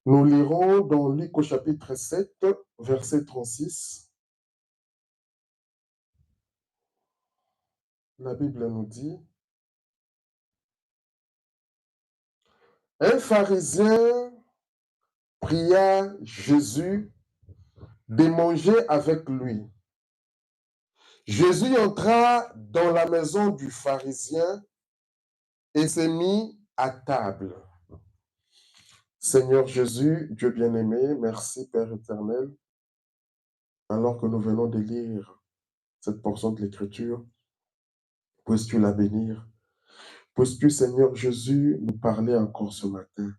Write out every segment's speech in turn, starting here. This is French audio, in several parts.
Nous lirons dans Luc au chapitre 7, verset 36. La Bible nous dit, un pharisien pria Jésus de manger avec lui. Jésus entra dans la maison du pharisien et s'est mis à table. Seigneur Jésus, Dieu bien-aimé, merci Père éternel, alors que nous venons de lire cette portion de l'Écriture, puisses-tu la bénir, puisses-tu, Seigneur Jésus, nous parler encore ce matin.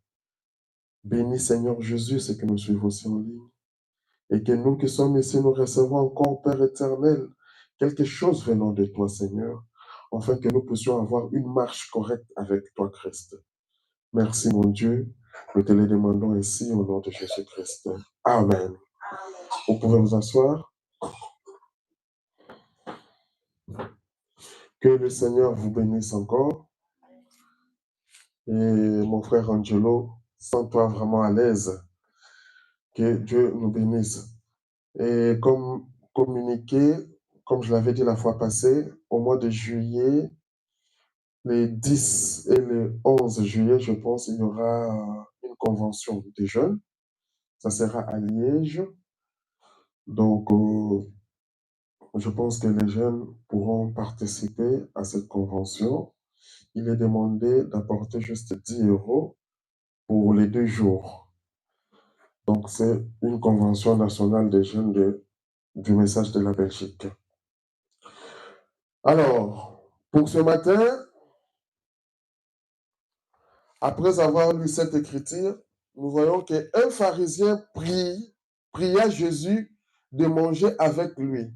Bénis, Seigneur Jésus, ce que nous suivons aussi en ligne, et que nous qui sommes ici, nous recevons encore, Père éternel, quelque chose venant de toi, Seigneur, afin que nous puissions avoir une marche correcte avec toi, Christ. Merci, mon Dieu. Nous te le demandons ainsi au nom de Jésus-Christ. Amen. Vous pouvez vous asseoir. Que le Seigneur vous bénisse encore. Et mon frère Angelo, sens-toi vraiment à l'aise. Que Dieu nous bénisse. Et comme communiqué, comme je l'avais dit la fois passée, au mois de juillet, les 10 et le 11 juillet, je pense, il y aura une convention des jeunes. Ça sera à Liège. Donc, je pense que les jeunes pourront participer à cette convention. Il est demandé d'apporter juste 10 € pour les 2 jours. Donc, c'est une convention nationale des jeunes du message de la Belgique. Alors, pour ce matin, après avoir lu cette écriture, nous voyons qu'un pharisien pria Jésus de manger avec lui.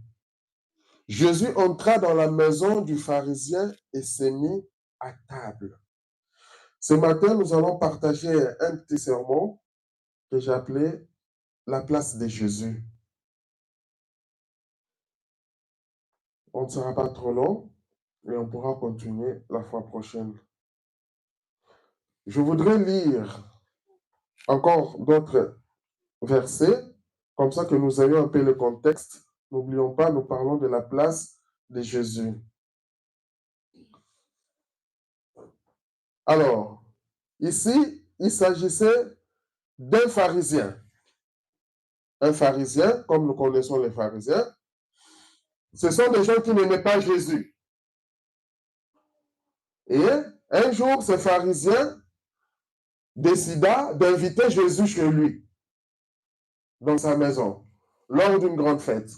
Jésus entra dans la maison du pharisien et s'est mis à table. Ce matin, nous allons partager un petit sermon que j'ai appelé « La place de Jésus ». On ne sera pas trop long et on pourra continuer la fois prochaine. Je voudrais lire encore d'autres versets, comme ça que nous ayons un peu le contexte. N'oublions pas, nous parlons de la place de Jésus. Alors, ici, il s'agissait d'un pharisien. Un pharisien, comme nous connaissons les pharisiens, ce sont des gens qui n'aimaient pas Jésus. Et un jour, ce pharisien décida d'inviter Jésus chez lui, dans sa maison, lors d'une grande fête.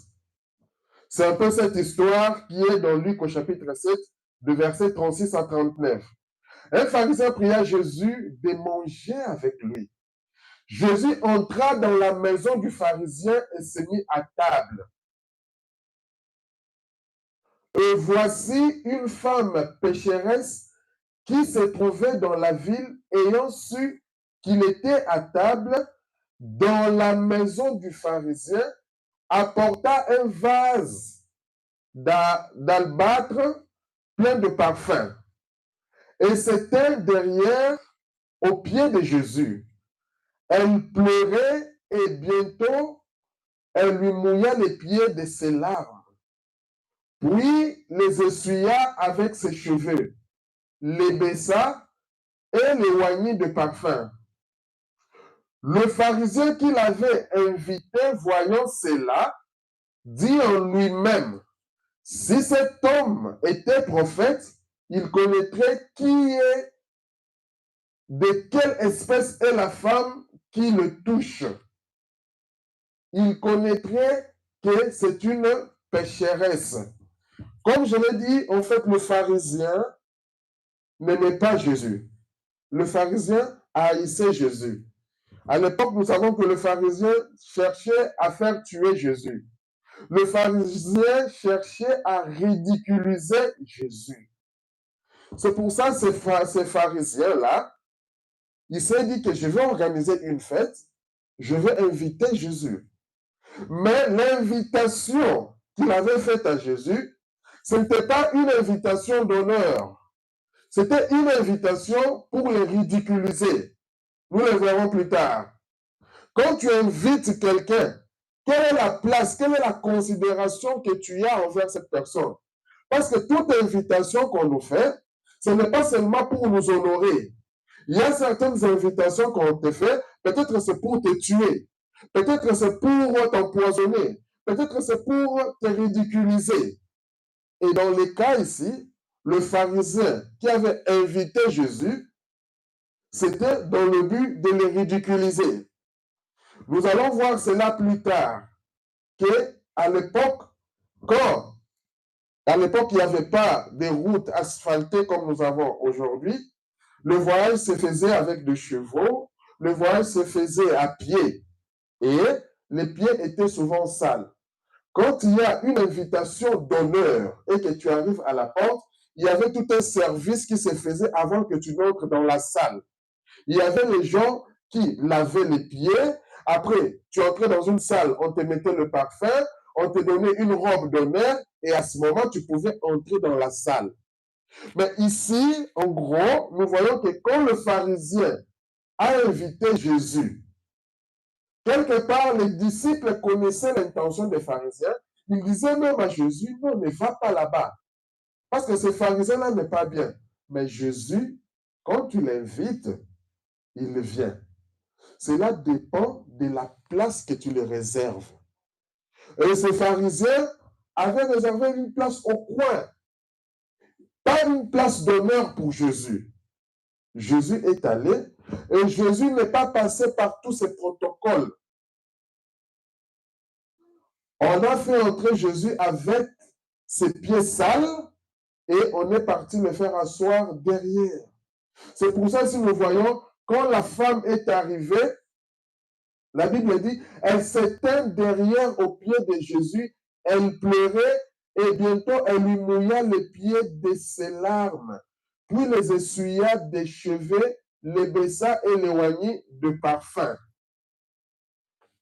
C'est un peu cette histoire qui est dans Luc au chapitre 7, de versets 36 à 39. Un pharisien pria Jésus de manger avec lui. Jésus entra dans la maison du pharisien et se mit à table. Et voici une femme pécheresse qui se trouvait dans la ville, ayant su qu'il était à table dans la maison du pharisien, apporta un vase d'albâtre plein de parfums. Et c'était derrière, aux pieds de Jésus. Elle pleurait et bientôt, elle lui mouilla les pieds de ses larmes. Puis les essuya avec ses cheveux, les baissa et les oignit de parfum. Le pharisien qui l'avait invité, voyant cela, dit en lui-même, si cet homme était prophète, il connaîtrait de quelle espèce est la femme qui le touche. Il connaîtrait que c'est une pécheresse. Comme je l'ai dit, en fait, le pharisien n'aimait pas Jésus. Le pharisien haïssait Jésus. À l'époque, nous savons que le pharisien cherchait à faire tuer Jésus. Le pharisien cherchait à ridiculiser Jésus. C'est pour ça que ces pharisiens-là, il s'est dit que je vais organiser une fête, je vais inviter Jésus. Mais l'invitation qu'il avait faite à Jésus, ce n'était pas une invitation d'honneur. C'était une invitation pour les ridiculiser. Nous le verrons plus tard. Quand tu invites quelqu'un, quelle est la place, quelle est la considération que tu as envers cette personne? Parce que toute invitation qu'on nous fait, ce n'est pas seulement pour nous honorer. Il y a certaines invitations qu'on te fait, peut-être c'est pour te tuer, peut-être c'est pour t'empoisonner, peut-être c'est pour te ridiculiser. Et dans les cas ici, le pharisien qui avait invité Jésus, c'était dans le but de le ridiculiser. Nous allons voir cela plus tard, qu'à l'époque, quand à l'époque il n'y avait pas de routes asphaltées comme nous avons aujourd'hui, le voyage se faisait avec des chevaux, le voyage se faisait à pied et les pieds étaient souvent sales. Quand il y a une invitation d'honneur et que tu arrives à la porte, il y avait tout un service qui se faisait avant que tu n'entres dans la salle. Il y avait les gens qui lavaient les pieds. Après, tu entrais dans une salle, on te mettait le parfum, on te donnait une robe d'honneur et à ce moment, tu pouvais entrer dans la salle. Mais ici, en gros, nous voyons que quand le pharisien a invité Jésus, quelque part, les disciples connaissaient l'intention des pharisiens. Ils disaient même à Jésus, non, ne va pas là-bas. Parce que ce pharisien-là n'est pas bien. Mais Jésus, quand tu l'invites, il vient. Cela dépend de la place que tu lui réserves. Et ces pharisiens avaient réservé une place au coin, pas une place d'honneur pour Jésus. Jésus est allé et Jésus n'est pas passé par tous ces protocoles. On a fait entrer Jésus avec ses pieds sales et on est parti le faire asseoir derrière. C'est pour ça que si nous voyons, quand la femme est arrivée, la Bible dit, elle s'éteint derrière aux pieds de Jésus, elle pleurait et bientôt elle lui mouilla les pieds de ses larmes, puis les essuya des cheveux, les baissa et les oignit de parfum.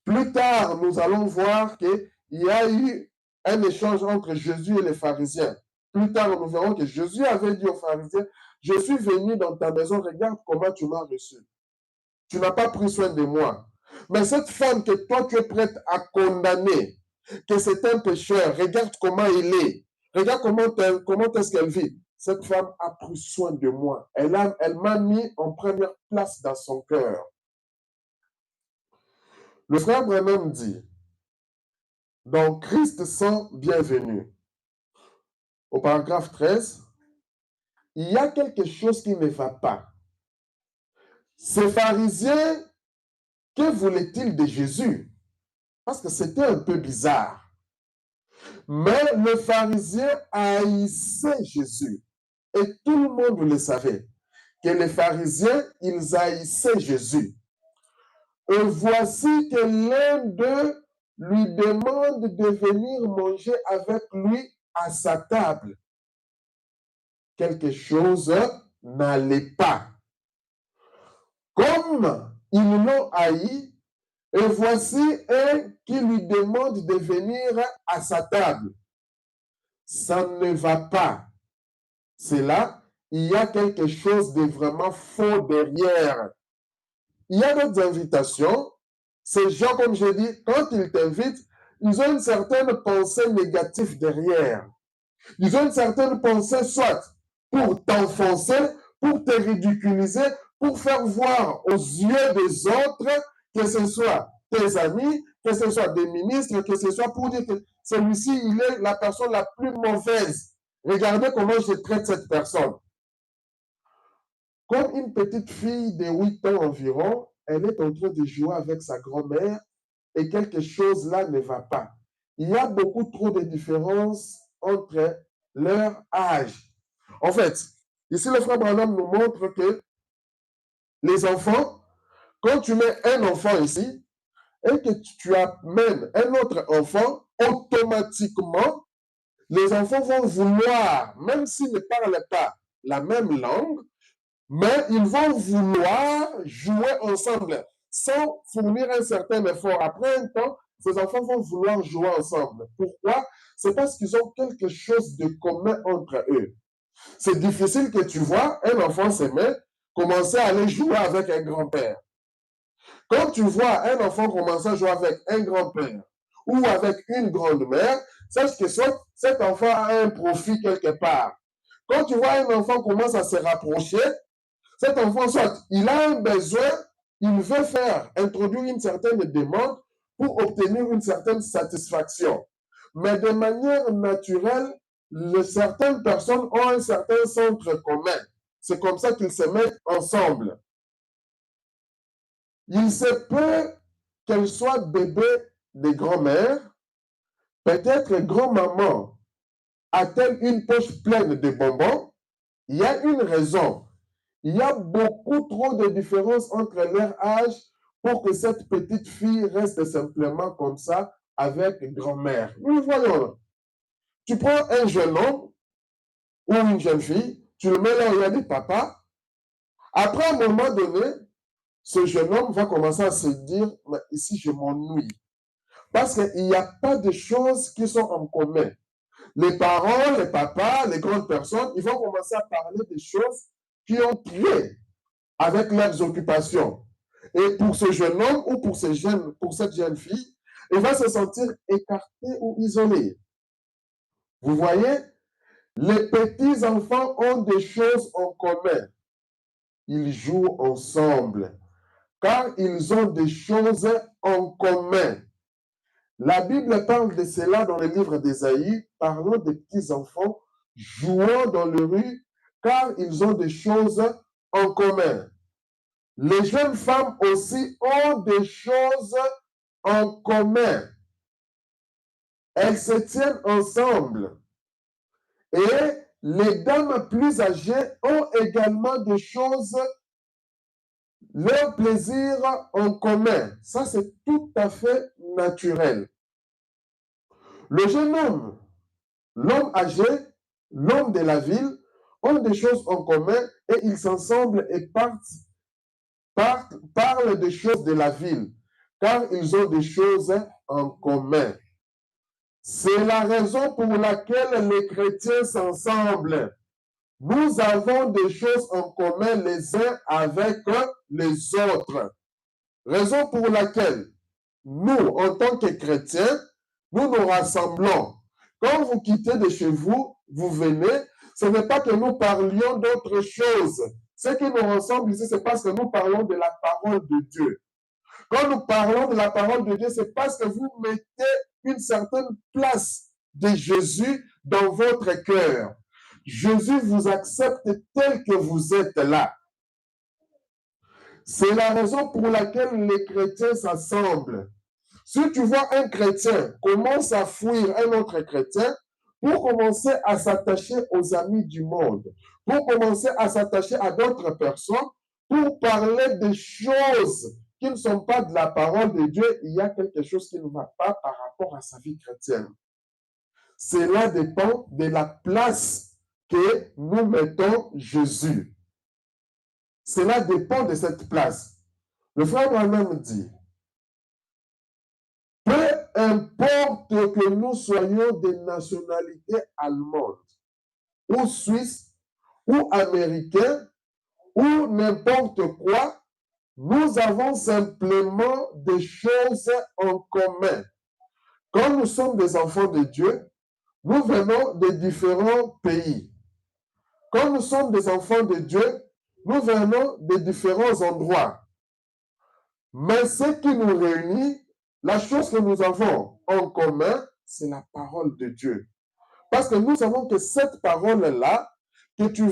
Plus tard, nous allons voir qu'il y a eu un échange entre Jésus et les pharisiens. Plus tard, nous verrons que Jésus avait dit aux pharisiens, je suis venu dans ta maison, regarde comment tu m'as reçu. Tu n'as pas pris soin de moi. Mais cette femme que toi tu es prête à condamner, que c'est un pécheur, regarde comment il est. Regarde comment est-ce qu'elle vit. Cette femme a pris soin de moi. Elle m'a mis en première place dans son cœur. Le frère Branham dit, dans Christ sans bienvenue, au paragraphe 13, il y a quelque chose qui ne va pas. Ces pharisiens, que voulaient-ils de Jésus? Parce que c'était un peu bizarre. Mais le pharisien haïssait Jésus. Et tout le monde le savait, que les pharisiens, ils haïssaient Jésus. Et voici que l'un d'eux lui demande de venir manger avec lui à sa table. Quelque chose n'allait pas. Comme ils l'ont haï, et voici un qui lui demande de venir à sa table. Ça ne va pas. C'est là, il y a quelque chose de vraiment faux derrière. Il y a d'autres invitations. Ces gens, comme je dis, quand ils t'invitent, ils ont une certaine pensée négative derrière. Ils ont une certaine pensée soit pour t'enfoncer, pour te ridiculiser, pour faire voir aux yeux des autres, que ce soit tes amis, que ce soit des ministres, que ce soit pour dire que celui-ci, il est la personne la plus mauvaise. Regardez comment je traite cette personne. Comme une petite fille de 8 ans environ, elle est en train de jouer avec sa grand-mère et quelque chose là ne va pas. Il y a beaucoup trop de différences entre leur âge. En fait, ici le frère Branham nous montre que les enfants, quand tu mets un enfant ici et que tu amènes un autre enfant, automatiquement, les enfants vont vouloir, même s'ils ne parlent pas la même langue, mais ils vont vouloir jouer ensemble sans fournir un certain effort. Après un temps, ces enfants vont vouloir jouer ensemble. Pourquoi? C'est parce qu'ils ont quelque chose de commun entre eux. C'est difficile que tu vois un enfant s'aimer commencer à aller jouer avec un grand-père. Quand tu vois un enfant commencer à jouer avec un grand-père ou avec une grand-mère, sache que soit cet enfant a un profit quelque part. Quand tu vois un enfant commence à se rapprocher, cet enfant, soit il a un besoin, il veut introduire une certaine demande pour obtenir une certaine satisfaction. Mais de manière naturelle, certaines personnes ont un certain centre commun. C'est comme ça qu'ils se mettent ensemble. Il se peut qu'elle soit bébé de grand-mère, peut-être grand-maman a-t-elle une poche pleine de bonbons? Il y a une raison. Il y a beaucoup trop de différences entre leur âge pour que cette petite fille reste simplement comme ça avec grand-mère. Nous le voyons. Tu prends un jeune homme ou une jeune fille, tu le mets là où il y a des papas. Après un moment donné, ce jeune homme va commencer à se dire, mais ici je m'ennuie. Parce qu'il n'y a pas de choses qui sont en commun. Les parents, les papas, les grandes personnes, ils vont commencer à parler des choses qui ont trait avec leurs occupations. Et pour ce jeune homme ou pour cette jeune fille, il va se sentir écarté ou isolé. Vous voyez, les petits enfants ont des choses en commun. Ils jouent ensemble, car ils ont des choses en commun. La Bible parle de cela dans le livre d'Ésaïe, parlant des petits enfants jouant dans les rues, car ils ont des choses en commun. Les jeunes femmes aussi ont des choses en commun. Elles se tiennent ensemble. Et les dames plus âgées ont également des choses, leur plaisir en commun. Ça, c'est tout à fait naturel. Le jeune homme, l'homme âgé, l'homme de la ville ont des choses en commun et ils s'ensemblent et parlent des choses de la ville, car ils ont des choses en commun. C'est la raison pour laquelle les chrétiens s'ensemblent. Nous avons des choses en commun les uns avec les autres. Raison pour laquelle nous, en tant que chrétiens, nous nous rassemblons. Quand vous quittez de chez vous, vous venez, ce n'est pas que nous parlions d'autre chose. Ce qui nous rassemble ici, c'est parce que nous parlons de la parole de Dieu. Quand nous parlons de la parole de Dieu, c'est parce que vous mettez une certaine place de Jésus dans votre cœur. Jésus vous accepte tel que vous êtes là. C'est la raison pour laquelle les chrétiens s'assemblent. Si tu vois un chrétien commence à fuir un autre chrétien, pour commencer à s'attacher aux amis du monde, pour commencer à s'attacher à d'autres personnes, pour parler des choses qui ne sont pas de la parole de Dieu, il y a quelque chose qui ne va pas par rapport à sa vie chrétienne. Cela dépend de la place que nous mettons Jésus. Cela dépend de cette place. Le frère Branham dit, peu importe que nous soyons de nationalité allemande, ou suisse, ou américain, ou n'importe quoi, nous avons simplement des choses en commun. Quand nous sommes des enfants de Dieu, nous venons de différents pays. Quand nous sommes des enfants de Dieu, nous venons de différents endroits. Mais ce qui nous réunit, la chose que nous avons en commun, c'est la parole de Dieu. Parce que nous savons que cette parole-là, que tu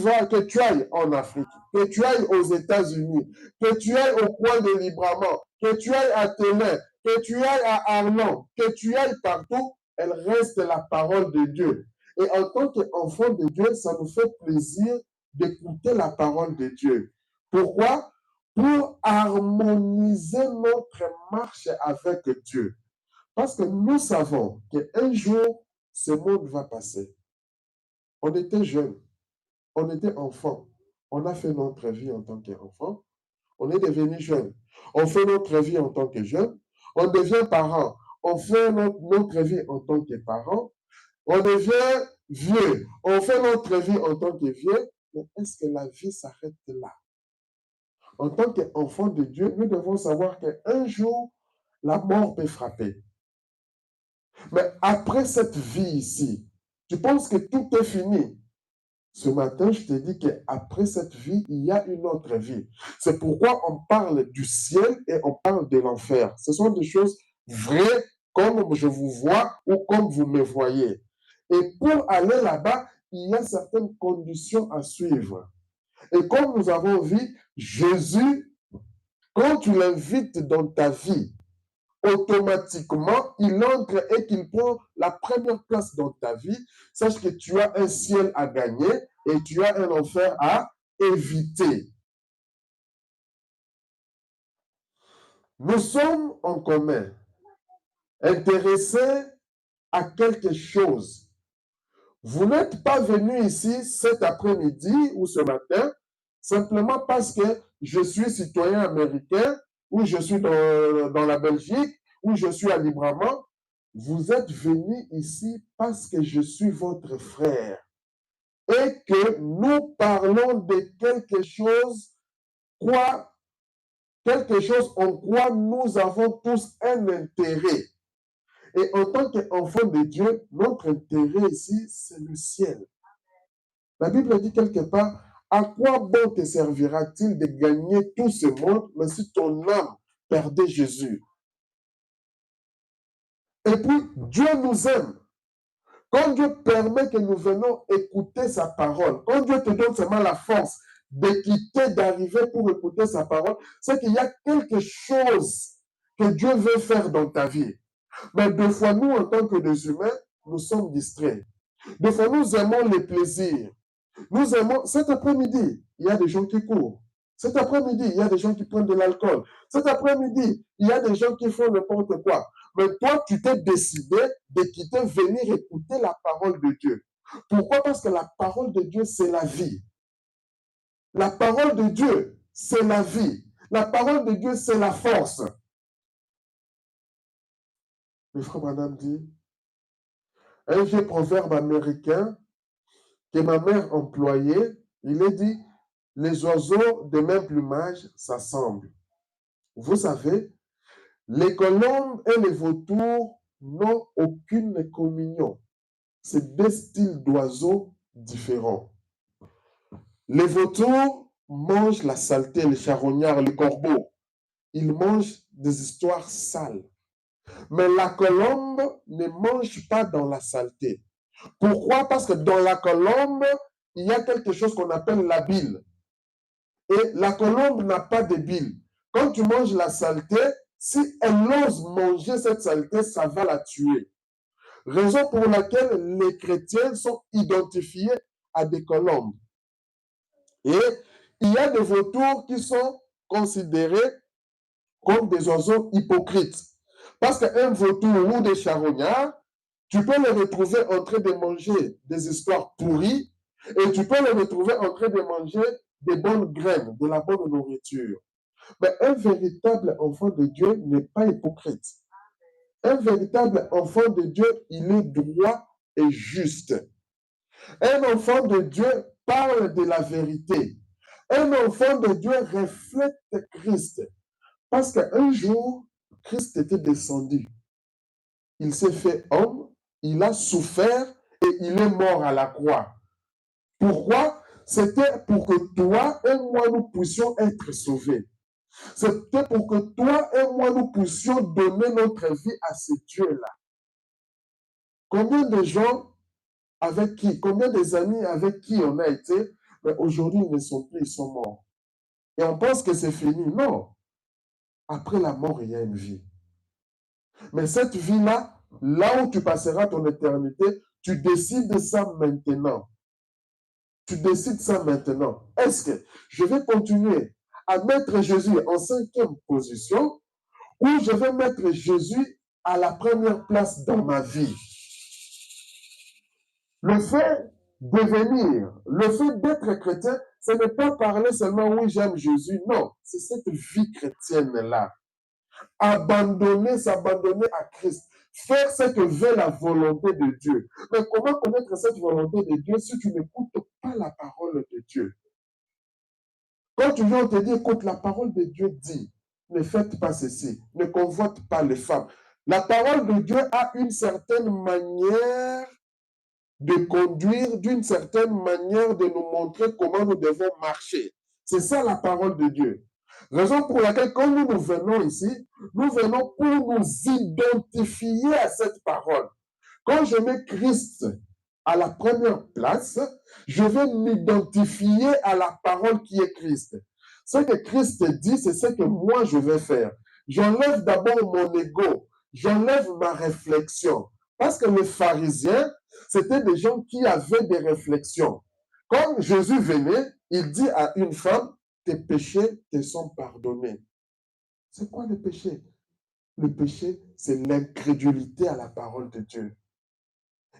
ailles en Afrique, que tu ailles aux États-Unis, que tu ailles au coin de Libramont, que tu ailles à Ténin, que tu ailles à Arlon, que tu ailles partout, elle reste la parole de Dieu. Et en tant qu'enfant de Dieu, ça nous fait plaisir d'écouter la parole de Dieu. Pourquoi? Pour harmoniser notre marche avec Dieu. Parce que nous savons qu'un jour, ce monde va passer. On était jeunes, on était enfants, on a fait notre vie en tant qu'enfants, on est devenu jeunes, on fait notre vie en tant que jeunes, on devient parents, on fait notre vie en tant que parents, on devient vieux, on fait notre vie en tant que vieux, mais est-ce que la vie s'arrête là? en tant qu'enfant de Dieu, nous devons savoir qu'un jour, la mort peut frapper. Mais après cette vie ici, tu penses que tout est fini. Ce matin, je te dis qu'après cette vie, il y a une autre vie. C'est pourquoi on parle du ciel et on parle de l'enfer. Ce sont des choses vraies comme je vous vois ou comme vous me voyez. Et pour aller là-bas, il y a certaines conditions à suivre. Et comme nous avons vu, Jésus, quand tu l'invites dans ta vie, automatiquement, il entre et qu'il prend la première place dans ta vie. Sache que tu as un ciel à gagner et tu as un enfer à éviter. Nous sommes en commun intéressés à quelque chose. Vous n'êtes pas venu ici cet après-midi ou ce matin simplement parce que je suis citoyen américain ou je suis dans la Belgique ou je suis à Libramont. Vous êtes venu ici parce que je suis votre frère et que nous parlons de quelque chose en quoi nous avons tous un intérêt. Et en tant qu'enfant de Dieu, notre intérêt ici, c'est le ciel. La Bible dit quelque part, à quoi bon te servira-t-il de gagner tout ce monde, mais si ton âme perdait Jésus? Et puis, Dieu nous aime. Quand Dieu permet que nous venons écouter sa parole, quand Dieu te donne seulement la force de quitter, d'arriver pour écouter sa parole, c'est qu'il y a quelque chose que Dieu veut faire dans ta vie. Mais des fois, nous, en tant que des humains, nous sommes distraits. Des fois, nous aimons les plaisirs. Nous aimons, cet après-midi, il y a des gens qui courent. Cet après-midi, il y a des gens qui prennent de l'alcool. Cet après-midi, il y a des gens qui font n'importe quoi. Mais toi, tu t'es décidé de quitter, venir écouter la parole de Dieu. Pourquoi? Parce que la parole de Dieu, c'est la vie. La parole de Dieu, c'est la vie. La parole de Dieu, c'est la force. Le frère Madame dit, un vieux proverbe américain que ma mère employait, il est dit, les oiseaux de même plumage s'assemblent. Vous savez, les colombes et les vautours n'ont aucune communion. C'est deux styles d'oiseaux différents. Les vautours mangent la saleté, les charognards, les corbeaux. Ils mangent des histoires sales. Mais la colombe ne mange pas dans la saleté. Pourquoi? Parce que dans la colombe, il y a quelque chose qu'on appelle la bile. Et la colombe n'a pas de bile. Quand tu manges la saleté, si elle ose manger cette saleté, ça va la tuer. Raison pour laquelle les chrétiens sont identifiés à des colombes. Et il y a des vautours qui sont considérés comme des oiseaux hypocrites. Parce qu'un vautour ou des charognards, tu peux les retrouver en train de manger des histoires pourries et tu peux les retrouver en train de manger des bonnes graines, de la bonne nourriture. Mais un véritable enfant de Dieu n'est pas hypocrite. Un véritable enfant de Dieu, il est droit et juste. Un enfant de Dieu parle de la vérité. Un enfant de Dieu reflète Christ. Parce qu'un jour, Christ était descendu. Il s'est fait homme, il a souffert et il est mort à la croix. Pourquoi? C'était pour que toi et moi, nous puissions être sauvés. C'était pour que toi et moi, nous puissions donner notre vie à ce Dieu-là. Combien de gens avec qui, combien des amis avec qui on a été, mais aujourd'hui, ils ne sont plus, ils sont morts. Et on pense que c'est fini. Non. Après la mort, il y a une vie. Mais cette vie-là, là où tu passeras ton éternité, tu décides ça maintenant. Tu décides ça maintenant. Est-ce que je vais continuer à mettre Jésus en 5e position ou je vais mettre Jésus à la première place dans ma vie? Le fait de venir, le fait d'être chrétien, ce n'est pas parler seulement oui, j'aime Jésus. Non, c'est cette vie chrétienne-là. Abandonner, s'abandonner à Christ. Faire ce que veut la volonté de Dieu. Mais comment connaître cette volonté de Dieu si tu n'écoutes pas la parole de Dieu? Quand tu viens, on te dit, écoute, la parole de Dieu dit, ne faites pas ceci, ne convoite pas les femmes. La parole de Dieu a une certaine manière de conduire, d'une certaine manière de nous montrer comment nous devons marcher. C'est ça la parole de Dieu. Raison pour laquelle quand nous venons ici, nous venons pour nous identifier à cette parole. Quand je mets Christ à la première place, je vais m'identifier à la parole qui est Christ. Ce que Christ dit, c'est ce que moi je vais faire. J'enlève d'abord mon ego, j'enlève ma réflexion. Parce que les pharisiens, c'était des gens qui avaient des réflexions. Quand Jésus venait, il dit à une femme, tes péchés te sont pardonnés. C'est quoi le péché? Le péché, c'est l'incrédulité à la parole de Dieu.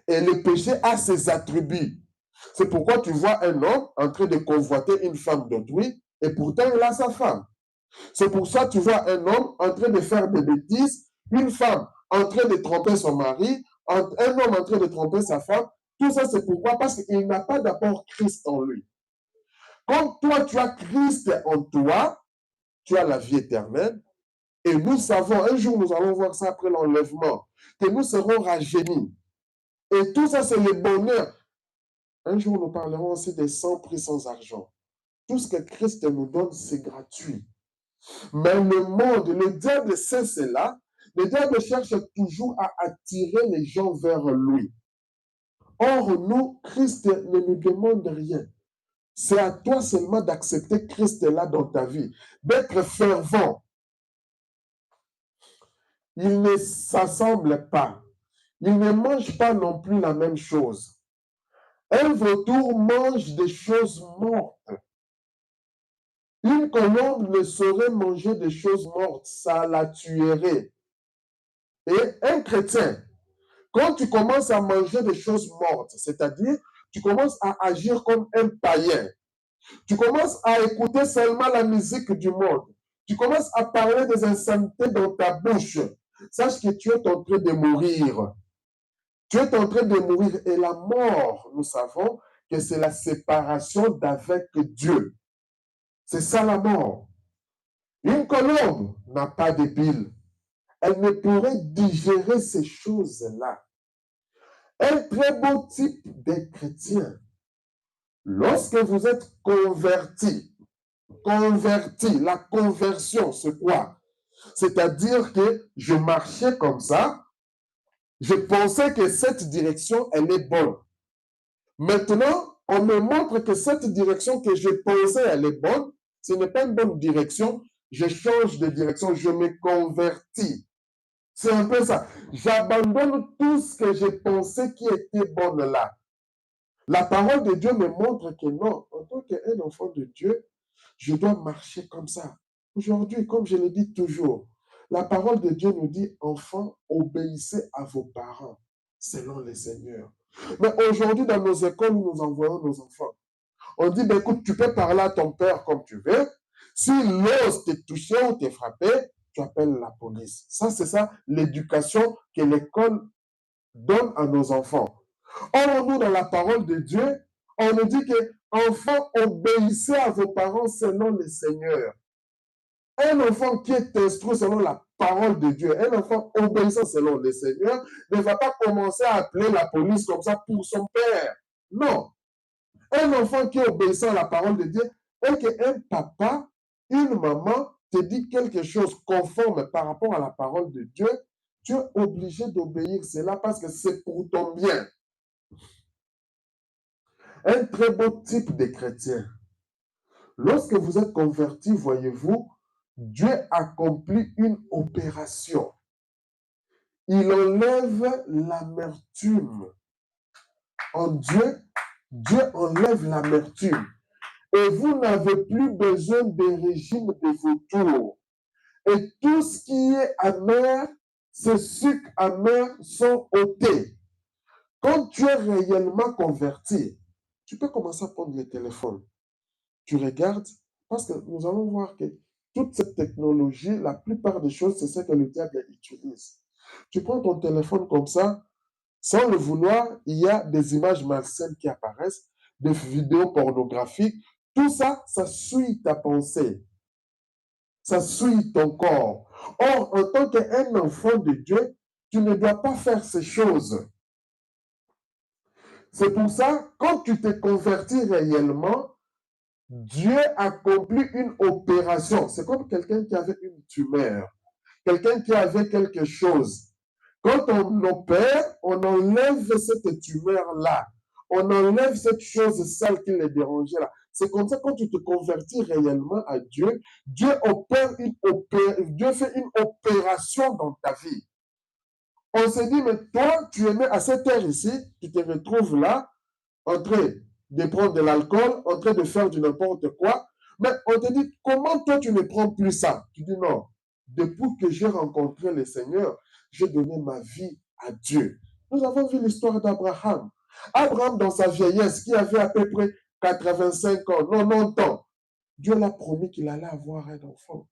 Et le péché a ses attributs. C'est pourquoi tu vois un homme en train de convoiter une femme d'autrui et pourtant il a sa femme. C'est pour ça que tu vois un homme en train de faire des bêtises, une femme en train de tromper son mari, un homme en train de tromper sa femme. Tout ça, c'est pourquoi? Parce qu'il n'a pas d'abord Christ en lui. Quand toi, tu as Christ en toi, tu as la vie éternelle. Et nous savons, un jour, nous allons voir ça après l'enlèvement, que nous serons rajeunis. Et tout ça, c'est le bonheur. Un jour, nous parlerons aussi des sans prix, sans argent. Tout ce que Christ nous donne, c'est gratuit. Mais le monde, le diable sait cela. Le diable cherche toujours à attirer les gens vers lui. Or, nous, Christ ne nous demande rien. C'est à toi seulement d'accepter Christ là dans ta vie, d'être fervent. Il ne s'assemble pas. Il ne mange pas non plus la même chose. Un vautour mange des choses mortes. Une colombe ne saurait manger des choses mortes, ça la tuerait. Et un chrétien, quand tu commences à manger des choses mortes, c'est-à-dire tu commences à agir comme un païen, tu commences à écouter seulement la musique du monde, tu commences à parler des insanités dans ta bouche, sache que tu es en train de mourir. Tu es en train de mourir et la mort, nous savons que c'est la séparation d'avec Dieu. C'est ça la mort. Une colombe n'a pas de bile. Elle ne pourrait digérer ces choses-là. Un très beau type de chrétien. Lorsque vous êtes converti, la conversion, c'est quoi? C'est-à-dire que je marchais comme ça, je pensais que cette direction, elle est bonne. Maintenant, on me montre que cette direction que je pensais, elle est bonne. Ce n'est pas une bonne direction. Je change de direction, je me convertis. C'est un peu ça. J'abandonne tout ce que je pensais qui était bon là. La parole de Dieu me montre que non, en tant qu'un enfant de Dieu, je dois marcher comme ça. Aujourd'hui, comme je le dis toujours, la parole de Dieu nous dit, enfants, obéissez à vos parents, selon le Seigneur. Mais aujourd'hui, dans nos écoles, nous envoyons nos enfants. On dit, ben, écoute, tu peux parler à ton père comme tu veux. S'il ose te toucher ou te frapper, tu appelles la police. Ça, c'est ça, l'éducation que l'école donne à nos enfants. Or, nous, dans la parole de Dieu, on nous dit que, enfants, obéissez à vos parents selon le Seigneur. Un enfant qui est instruit selon la parole de Dieu, un enfant obéissant selon le Seigneur, ne va pas commencer à appeler la police comme ça pour son père. Non. Un enfant qui est obéissant à la parole de Dieu, et qu'un papa, une maman te dit quelque chose conforme par rapport à la parole de Dieu, tu es obligé d'obéir cela parce que c'est pour ton bien. Un très beau type de chrétien. Lorsque vous êtes converti, voyez-vous, Dieu accomplit une opération. Il enlève l'amertume. En Dieu, Dieu enlève l'amertume. Et vous n'avez plus besoin des régimes de vautours. Et tout ce qui est amer, ces sucres amers sont ôtés. Quand tu es réellement converti, tu peux commencer à prendre le téléphone. Tu regardes, parce que nous allons voir que toute cette technologie, la plupart des choses, c'est ce que le diable utilise. Tu prends ton téléphone comme ça, sans le vouloir, il y a des images malsaines qui apparaissent, des vidéos pornographiques. Tout ça, ça suit ta pensée. Ça suit ton corps. Or, en tant qu'un enfant de Dieu, tu ne dois pas faire ces choses. C'est pour ça, quand tu te convertis réellement, Dieu accomplit une opération. C'est comme quelqu'un qui avait une tumeur, quelqu'un qui avait quelque chose. Quand on opère, on enlève cette tumeur-là. On enlève cette chose sale qui les dérangeait là. C'est comme ça, quand tu te convertis réellement à Dieu, Dieu fait une opération dans ta vie. On se dit, mais toi, tu es né à cette heure ici, tu te retrouves là, en train de prendre de l'alcool, en train de faire du n'importe quoi. Mais on te dit, comment toi, tu ne prends plus ça? Tu dis, non, depuis que j'ai rencontré le Seigneur, j'ai donné ma vie à Dieu. Nous avons vu l'histoire d'Abraham. Abraham, dans sa vieillesse, qui avait à peu près 85 ans, 90 ans, Dieu l'a promis qu'il allait avoir un enfant.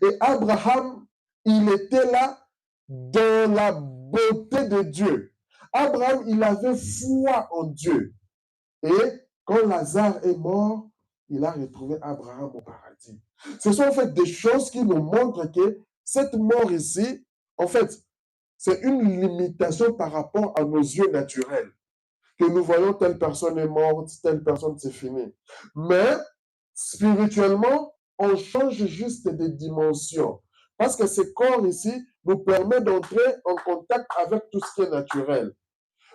Et Abraham, il était là dans la beauté de Dieu. Abraham, il avait foi en Dieu. Et quand Lazare est mort, il a retrouvé Abraham au paradis. Ce sont en fait des choses qui nous montrent que cette mort ici, en fait, c'est une limitation par rapport à nos yeux naturels. Que nous voyons telle personne est morte, telle personne c'est fini. Mais spirituellement, on change juste des dimensions. Parce que ce corps ici nous permet d'entrer en contact avec tout ce qui est naturel.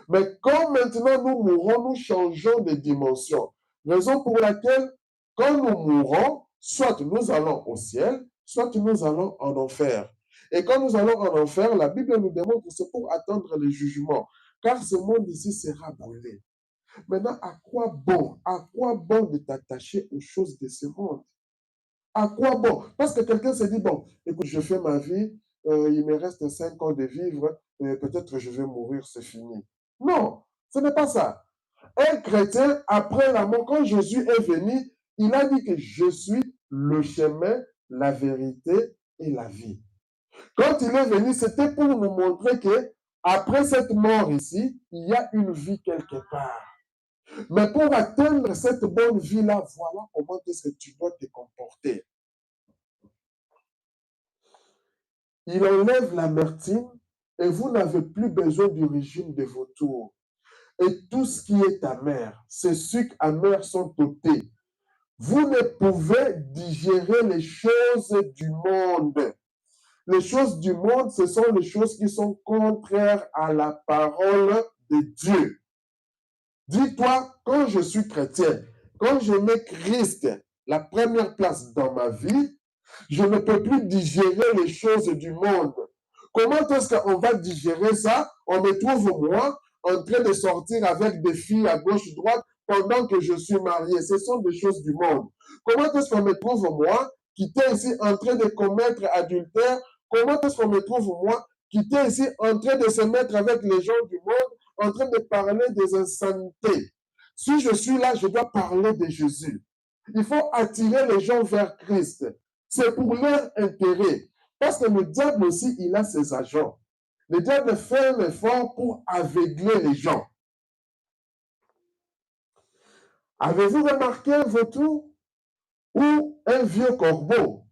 Mais quand maintenant nous mourons, nous changeons de dimension. Raison pour laquelle, quand nous mourons, soit nous allons au ciel, soit nous allons en enfer. Et quand nous allons en enfer, la Bible nous démontre que c'est pour attendre le jugement. Car ce monde ici sera brûlé. Maintenant, à quoi bon? À quoi bon de t'attacher aux choses de ce monde? À quoi bon? Parce que quelqu'un se dit, bon, écoute, je fais ma vie, il me reste 5 ans de vivre, peut-être je vais mourir, c'est fini. Non, ce n'est pas ça. Un chrétien, après la mort, quand Jésus est venu, il a dit que je suis le chemin, la vérité et la vie. Quand il est venu, c'était pour nous montrer que après cette mort ici, il y a une vie quelque part. Mais pour atteindre cette bonne vie-là, voilà comment est-ce que tu dois te comporter. Il enlève l'amertume et vous n'avez plus besoin du régime de vautours. Et tout ce qui est amer, ces sucres amers sont ôtés. Vous ne pouvez digérer les choses du monde. Les choses du monde, ce sont les choses qui sont contraires à la parole de Dieu. Dis-toi, quand je suis chrétien, quand je mets Christ la première place dans ma vie, je ne peux plus digérer les choses du monde. Comment est-ce qu'on va digérer ça? On me trouve, moi, en train de sortir avec des filles à gauche, droite, pendant que je suis marié. Ce sont des choses du monde. Comment est-ce qu'on me trouve, moi, qui était ici en train de commettre adultère? Comment est-ce qu'on me trouve, moi, qui était ici en train de se mettre avec les gens du monde, en train de parler des insanités? Si je suis là, je dois parler de Jésus. Il faut attirer les gens vers Christ. C'est pour leur intérêt. Parce que le diable aussi, il a ses agents. Le diable fait un effort pour aveugler les gens. Avez-vous remarqué un vautour ou un vieux corbeau?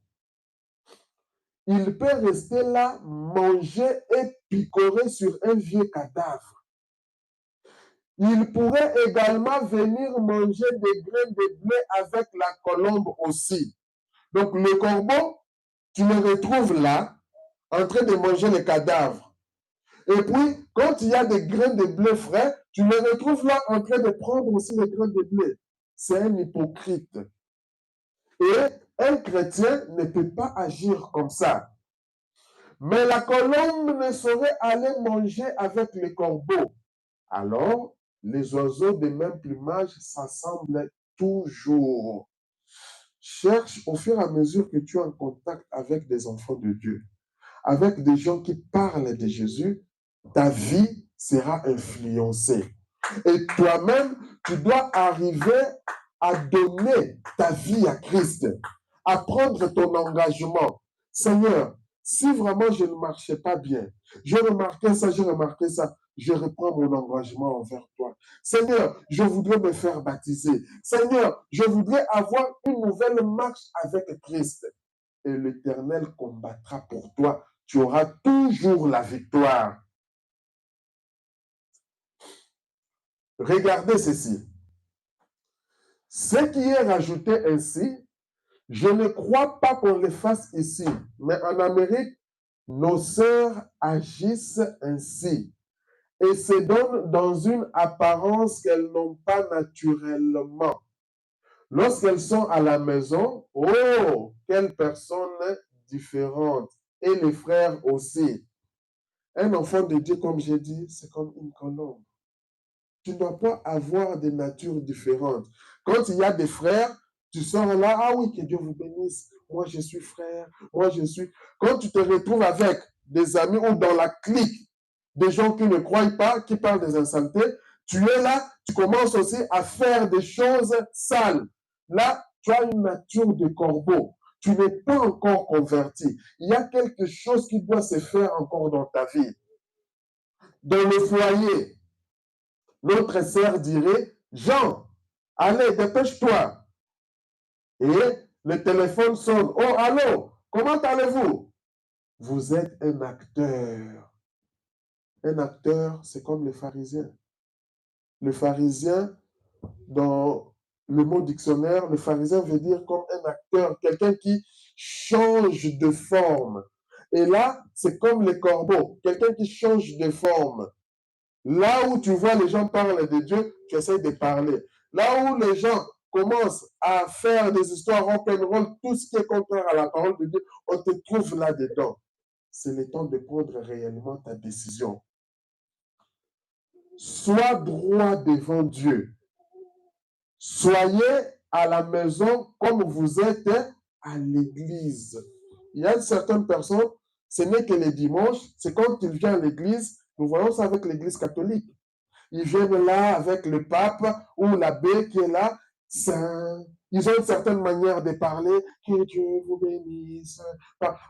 Il peut rester là, manger et picorer sur un vieux cadavre. Il pourrait également venir manger des grains de blé avec la colombe aussi. Donc le corbeau, tu le retrouves là, en train de manger les cadavres. Et puis, quand il y a des grains de blé frais, tu le retrouves là en train de prendre aussi les grains de blé. C'est un hypocrite. Et un chrétien ne peut pas agir comme ça. Mais la colombe ne saurait aller manger avec les corbeaux. Alors, les oiseaux de même plumage s'assemblent toujours. Cherche au fur et à mesure que tu es en contact avec des enfants de Dieu, avec des gens qui parlent de Jésus, ta vie sera influencée. Et toi-même, tu dois arriver à donner ta vie à Christ, à prendre ton engagement. Seigneur, si vraiment je ne marchais pas bien, j'ai remarqué ça, je reprends mon engagement envers toi. Seigneur, je voudrais me faire baptiser. Seigneur, je voudrais avoir une nouvelle marche avec Christ. Et l'Éternel combattra pour toi. Tu auras toujours la victoire. Regardez ceci. Ce qui est rajouté ainsi, je ne crois pas qu'on le fasse ici, mais en Amérique, nos sœurs agissent ainsi et se donnent dans une apparence qu'elles n'ont pas naturellement. Lorsqu'elles sont à la maison, oh, quelle personne différente. Et les frères aussi. Un enfant de Dieu, comme j'ai dit, c'est comme une colombe. Tu ne dois pas avoir des natures différentes. Quand il y a des frères, tu sors là, ah oui, que Dieu vous bénisse. Moi, je suis frère. Moi, je suis. Quand tu te retrouves avec des amis ou dans la clique, des gens qui ne croient pas, qui parlent des insanités, tu es là, tu commences aussi à faire des choses sales. Là, tu as une nature de corbeau. Tu n'es pas encore converti. Il y a quelque chose qui doit se faire encore dans ta vie. Dans le foyer, notre sœur dirait, Jean, allez, dépêche-toi. Et le téléphone sonne. Oh, allô, comment allez-vous? Vous êtes un acteur. Un acteur, c'est comme le pharisien. Le pharisien, dans le mot dictionnaire, le pharisien veut dire comme un acteur, quelqu'un qui change de forme. Et là, c'est comme les corbeaux, quelqu'un qui change de forme. Là où tu vois les gens parler de Dieu, tu essaies de parler. Là où les gens commencent à faire des histoires rock'n'roll, tout ce qui est contraire à la parole de Dieu, on te trouve là-dedans. C'est le temps de prendre réellement ta décision. Sois droit devant Dieu. Soyez à la maison comme vous êtes à l'église. Il y a certaines personnes, ce n'est que les dimanches, c'est quand ils viennent à l'église, nous voyons ça avec l'église catholique. Ils viennent là avec le pape ou l'abbé qui est là. Ils ont une certaine manière de parler. Que Dieu vous bénisse.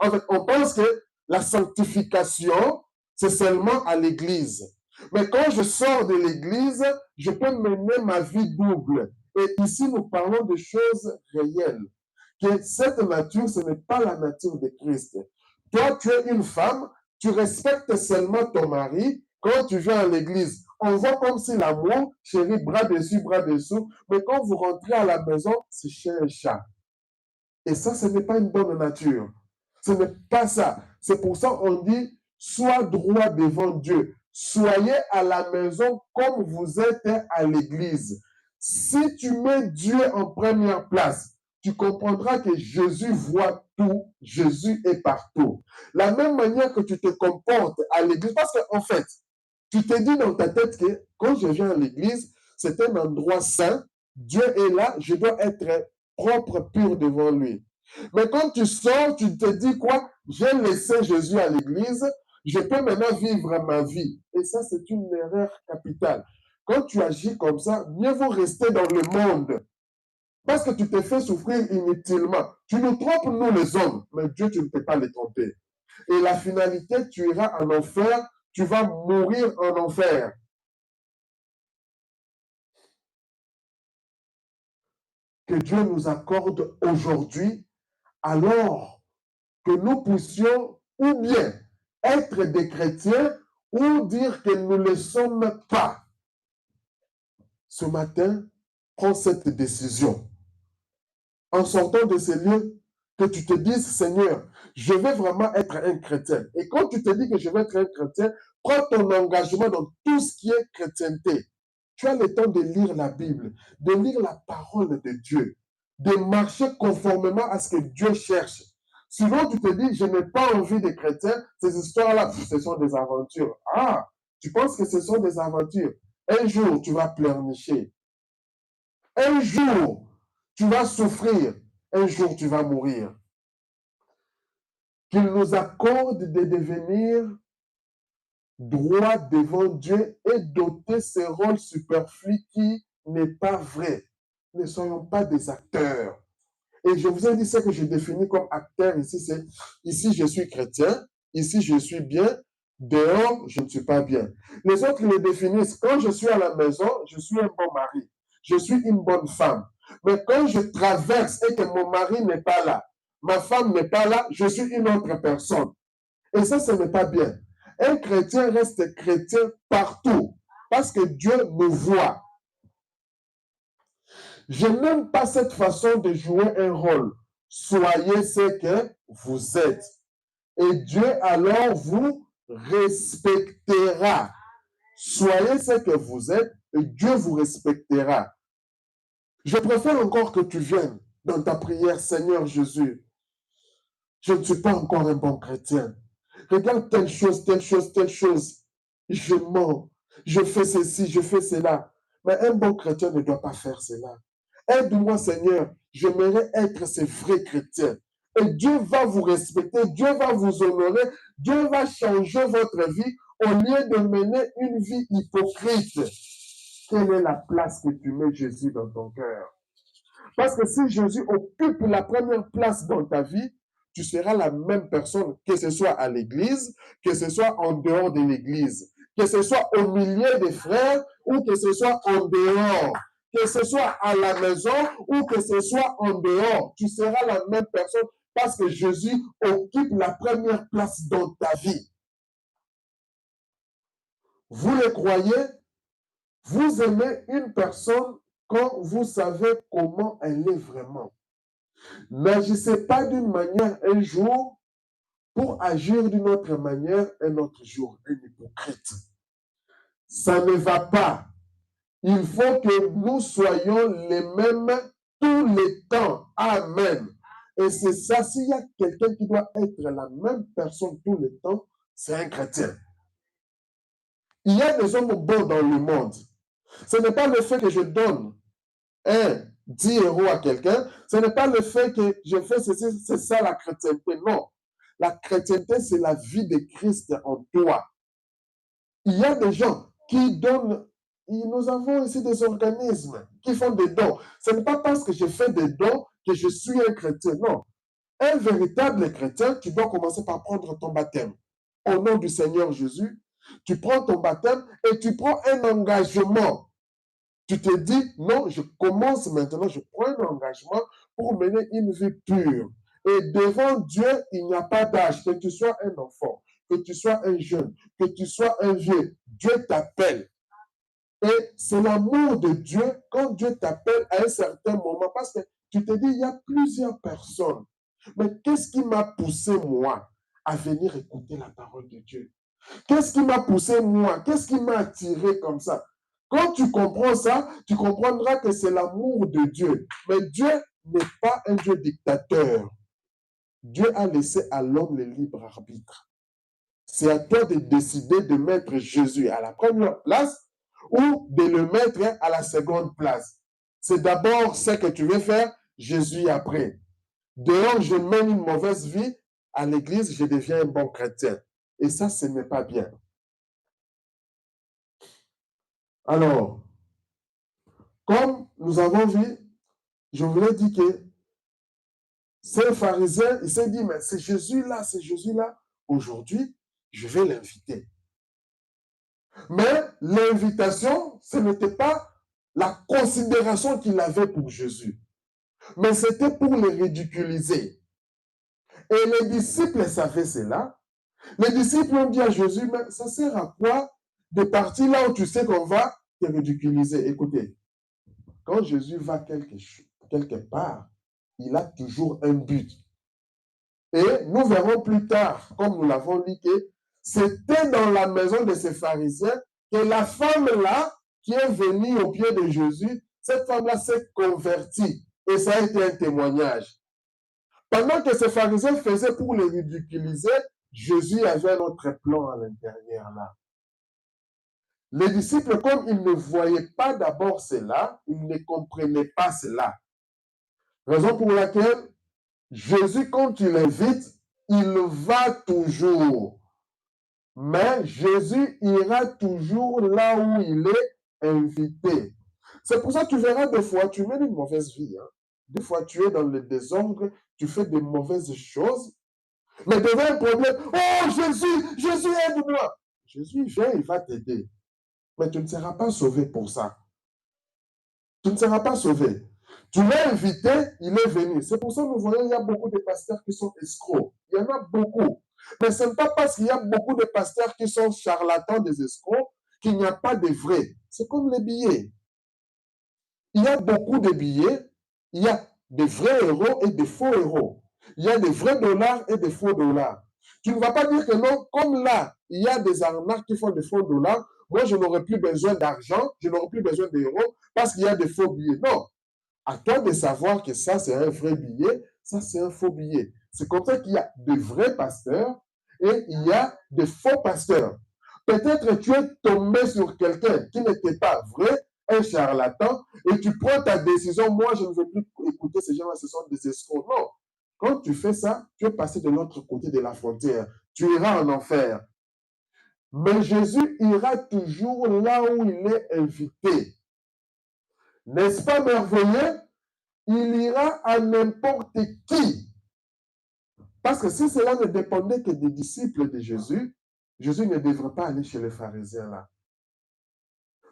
En fait, on pense que la sanctification, c'est seulement à l'église. Mais quand je sors de l'église, je peux mener ma vie double. Et ici, nous parlons de choses réelles. Que cette nature, ce n'est pas la nature de Christ. Toi, tu es une femme, tu respectes seulement ton mari. Quand tu viens à l'église, on voit comme si l'amour, chérie, bras dessus, bras dessous. Mais quand vous rentrez à la maison, c'est chien et chat. Et ça, ce n'est pas une bonne nature. Ce n'est pas ça. C'est pour ça qu'on dit, sois droit devant Dieu. Soyez à la maison comme vous êtes à l'église. Si tu mets Dieu en première place, tu comprendras que Jésus voit tout, Jésus est partout. La même manière que tu te comportes à l'église, parce qu'en fait, tu te dis dans ta tête que quand je viens à l'église, c'est un endroit saint, Dieu est là, je dois être propre, pur devant lui. Mais quand tu sors, tu te dis quoi? J'ai laissé Jésus à l'église, je peux maintenant vivre ma vie. Et ça, c'est une erreur capitale. Quand tu agis comme ça, mieux vaut rester dans le monde. Parce que tu te fais souffrir inutilement. Tu nous trompes, nous les hommes, mais Dieu, tu ne peux pas les tromper. Et la finalité, tu iras en enfer, tu vas mourir en enfer. Que Dieu nous accorde aujourd'hui, alors que nous puissions ou bien être des chrétiens ou dire que nous ne le sommes pas. Ce matin, prends cette décision. En sortant de ces lieux, que tu te dises, Seigneur, je vais vraiment être un chrétien. Et quand tu te dis que je vais être un chrétien, prends ton engagement dans tout ce qui est chrétienté. Tu as le temps de lire la Bible, de lire la parole de Dieu, de marcher conformément à ce que Dieu cherche. Sinon, tu te dis, je n'ai pas envie de chrétiens, ces histoires-là, ce sont des aventures. Ah, tu penses que ce sont des aventures. Un jour, tu vas pleurnicher. Un jour, tu vas souffrir. Un jour, tu vas mourir. Qu'il nous accorde de devenir droit devant Dieu et doter ces rôles superflus qui n'est pas vrai. Ne soyons pas des acteurs. Et je vous ai dit ce que je définis comme acteur ici, c'est ici je suis chrétien, ici je suis bien, Dehors, je ne suis pas bien. Les autres le définissent. Quand je suis à la maison, je suis un bon mari. Je suis une bonne femme. Mais quand je traverse et que mon mari n'est pas là, ma femme n'est pas là, je suis une autre personne. Et ça, ce n'est pas bien. Un chrétien reste chrétien partout parce que Dieu nous voit. Je n'aime pas cette façon de jouer un rôle. Soyez ce que vous êtes. Et Dieu alors vous respectera. Soyez ce que vous êtes et Dieu vous respectera. Je préfère encore que tu viennes dans ta prière, Seigneur Jésus. Je ne suis pas encore un bon chrétien. Regarde telle chose, telle chose, telle chose. Je mens. Je fais ceci, je fais cela. Mais un bon chrétien ne doit pas faire cela. Aide-moi, Seigneur. J'aimerais être ce vrai chrétien. Et Dieu va vous respecter, Dieu va vous honorer, Dieu va changer votre vie au lieu de mener une vie hypocrite. Quelle est la place que tu mets Jésus dans ton cœur? Parce que si Jésus occupe la première place dans ta vie, tu seras la même personne, que ce soit à l'église, que ce soit en dehors de l'église, que ce soit au milieu des frères ou que ce soit en dehors, que ce soit à la maison ou que ce soit en dehors. Tu seras la même personne parce que Jésus occupe la première place dans ta vie. Vous le croyez? Vous aimez une personne quand vous savez comment elle est vraiment. N'agissez pas d'une manière un jour pour agir d'une autre manière un autre jour, un hypocrite. Ça ne va pas. Il faut que nous soyons les mêmes tous les temps. Amen. Et c'est ça, s'il y a quelqu'un qui doit être la même personne tous les temps, c'est un chrétien. Il y a des hommes bons dans le monde. Ce n'est pas le fait que je donne 10 euros à quelqu'un, ce n'est pas le fait que je fais ceci, c'est ça la chrétienté. Non. La chrétienté, c'est la vie de Christ en toi. Il y a des gens qui donnent, nous avons ici des organismes qui font des dons. Ce n'est pas parce que je fais des dons que je suis un chrétien. Non. Un véritable chrétien, tu dois commencer par prendre ton baptême. Au nom du Seigneur Jésus, tu prends ton baptême et tu prends un engagement. Tu te dis, non, je commence maintenant, je prends un engagement pour mener une vie pure. Et devant Dieu, il n'y a pas d'âge. Que tu sois un enfant, que tu sois un jeune, que tu sois un vieux, Dieu t'appelle. Et c'est l'amour de Dieu quand Dieu t'appelle à un certain moment. Parce que tu te dis, il y a plusieurs personnes. Mais qu'est-ce qui m'a poussé, moi, à venir écouter la parole de Dieu? Qu'est-ce qui m'a poussé, moi? Qu'est-ce qui m'a attiré comme ça? Quand tu comprends ça, tu comprendras que c'est l'amour de Dieu. Mais Dieu n'est pas un Dieu dictateur. Dieu a laissé à l'homme le libre arbitre. C'est à toi de décider de mettre Jésus à la première place ou de le mettre à la seconde place. C'est d'abord ce que tu veux faire, Jésus après. Dehors, je mène une mauvaise vie, à l'église, je deviens un bon chrétien. Et ça, ce n'est pas bien. Alors, comme nous avons vu, je vous l'ai dit que ces pharisiens, il s'est dit, mais c'est Jésus-là, c'est Jésus-là. Aujourd'hui, je vais l'inviter. Mais l'invitation, ce n'était pas la considération qu'il avait pour Jésus, mais c'était pour le ridiculiser. Et les disciples savaient cela. Les disciples ont dit à Jésus, mais ça sert à quoi de partir là où tu sais qu'on va te ridiculiser? Écoutez, quand Jésus va quelque part, il a toujours un but. Et nous verrons plus tard, comme nous l'avons dit, que c'était dans la maison de ces pharisiens que la femme-là, qui est venue au pied de Jésus, cette femme-là s'est convertie. Et ça a été un témoignage. Pendant que ces pharisiens faisaient pour le ridiculiser, Jésus avait un autre plan à l'intérieur là. Les disciples, comme ils ne voyaient pas d'abord cela, ils ne comprenaient pas cela. Raison pour laquelle Jésus, quand il invite, il va toujours. Mais Jésus ira toujours là où il est invité. C'est pour ça que tu verras des fois, tu mènes une mauvaise vie. Hein. Des fois, tu es dans le désordre, tu fais des mauvaises choses. Mais devant un problème, oh Jésus, Jésus aide-moi. Jésus vient, il va t'aider. Mais tu ne seras pas sauvé pour ça. Tu ne seras pas sauvé. Tu l'as invité, il est venu. C'est pour ça que nous voyons, il y a beaucoup de pasteurs qui sont escrocs. Il y en a beaucoup. Mais ce n'est pas parce qu'il y a beaucoup de pasteurs qui sont charlatans, des escrocs, qu'il n'y a pas de vrais. C'est comme les billets. Il y a beaucoup de billets. Il y a des vrais héros et des faux héros. Il y a des vrais dollars et des faux dollars. Tu ne vas pas dire que non, comme là, il y a des arnaques qui font des faux dollars. Moi, je n'aurai plus besoin d'argent, je n'aurai plus besoin d'euros parce qu'il y a des faux billets. Non. À toi de savoir que ça, c'est un vrai billet, ça, c'est un faux billet. C'est comme ça qu'il y a de vrais pasteurs et il y a de faux pasteurs. Peut-être tu es tombé sur quelqu'un qui n'était pas vrai, un charlatan, et tu prends ta décision. Moi, je ne veux plus écouter ces gens-là, ce sont des escrocs. Non. Quand tu fais ça, tu es passé de l'autre côté de la frontière. Tu iras en enfer. Mais Jésus ira toujours là où il est invité. N'est-ce pas merveilleux? Il ira à n'importe qui. Parce que si cela ne dépendait que des disciples de Jésus, Jésus ne devrait pas aller chez les pharisiens là.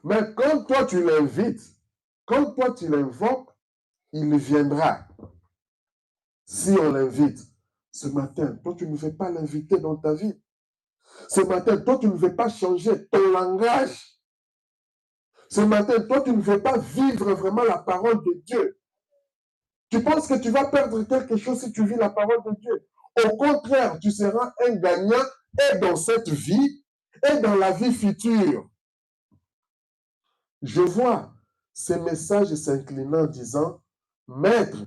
Mais quand toi tu l'invites, quand toi tu l'invoques, il viendra. Si on l'invite, ce matin, toi tu ne veux pas l'inviter dans ta vie. Ce matin, toi tu ne veux pas changer ton langage. Ce matin, toi tu ne veux pas vivre vraiment la parole de Dieu. Tu penses que tu vas perdre quelque chose si tu vis la parole de Dieu. Au contraire, tu seras un gagnant et dans cette vie et dans la vie future. Je vois ces messages s'inclinant en disant, Maître,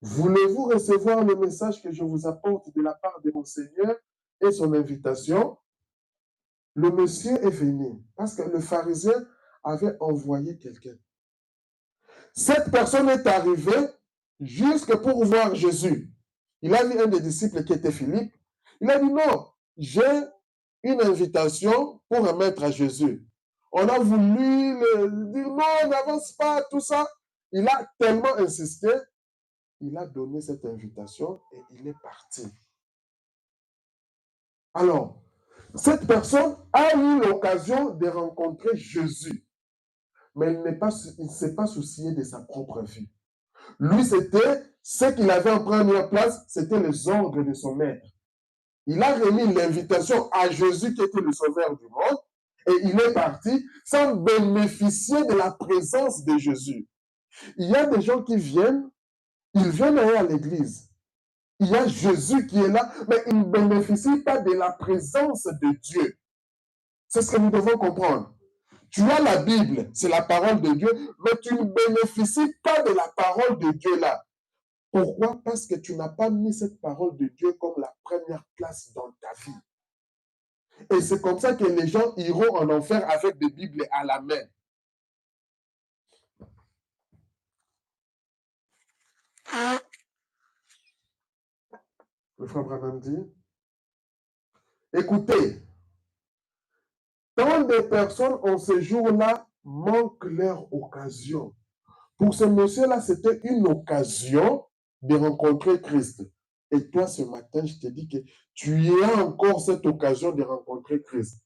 voulez-vous recevoir le message que je vous apporte de la part de mon Seigneur et son invitation? Le monsieur est venu parce que le pharisien avait envoyé quelqu'un. Cette personne est arrivée jusque pour voir Jésus. Il a vu un des disciples qui était Philippe. Il a dit non, j'ai une invitation pour remettre à Jésus. On a voulu dire non, n'avance pas, tout ça. Il a tellement insisté, il a donné cette invitation et il est parti. Alors, cette personne a eu l'occasion de rencontrer Jésus, mais il ne s'est pas soucié de sa propre vie. Lui, c'était ce qu'il avait en première place, c'était les ordres de son maître. Il a remis l'invitation à Jésus qui était le sauveur du monde et il est parti sans bénéficier de la présence de Jésus. Il y a des gens qui viennent, ils viennent aller à l'église. Il y a Jésus qui est là, mais ils ne bénéficient pas de la présence de Dieu. C'est ce que nous devons comprendre. Tu as la Bible, c'est la parole de Dieu, mais tu ne bénéficies pas de la parole de Dieu là. Pourquoi? Parce que tu n'as pas mis cette parole de Dieu comme la première place dans ta vie. Et c'est comme ça que les gens iront en enfer avec des Bibles à la main. Le frère Branham dit, écoutez, tant de personnes en ce jour-là manquent leur occasion. Pour ce monsieur-là, c'était une occasion de rencontrer Christ. Et toi, ce matin, je te dis que tu as encore cette occasion de rencontrer Christ.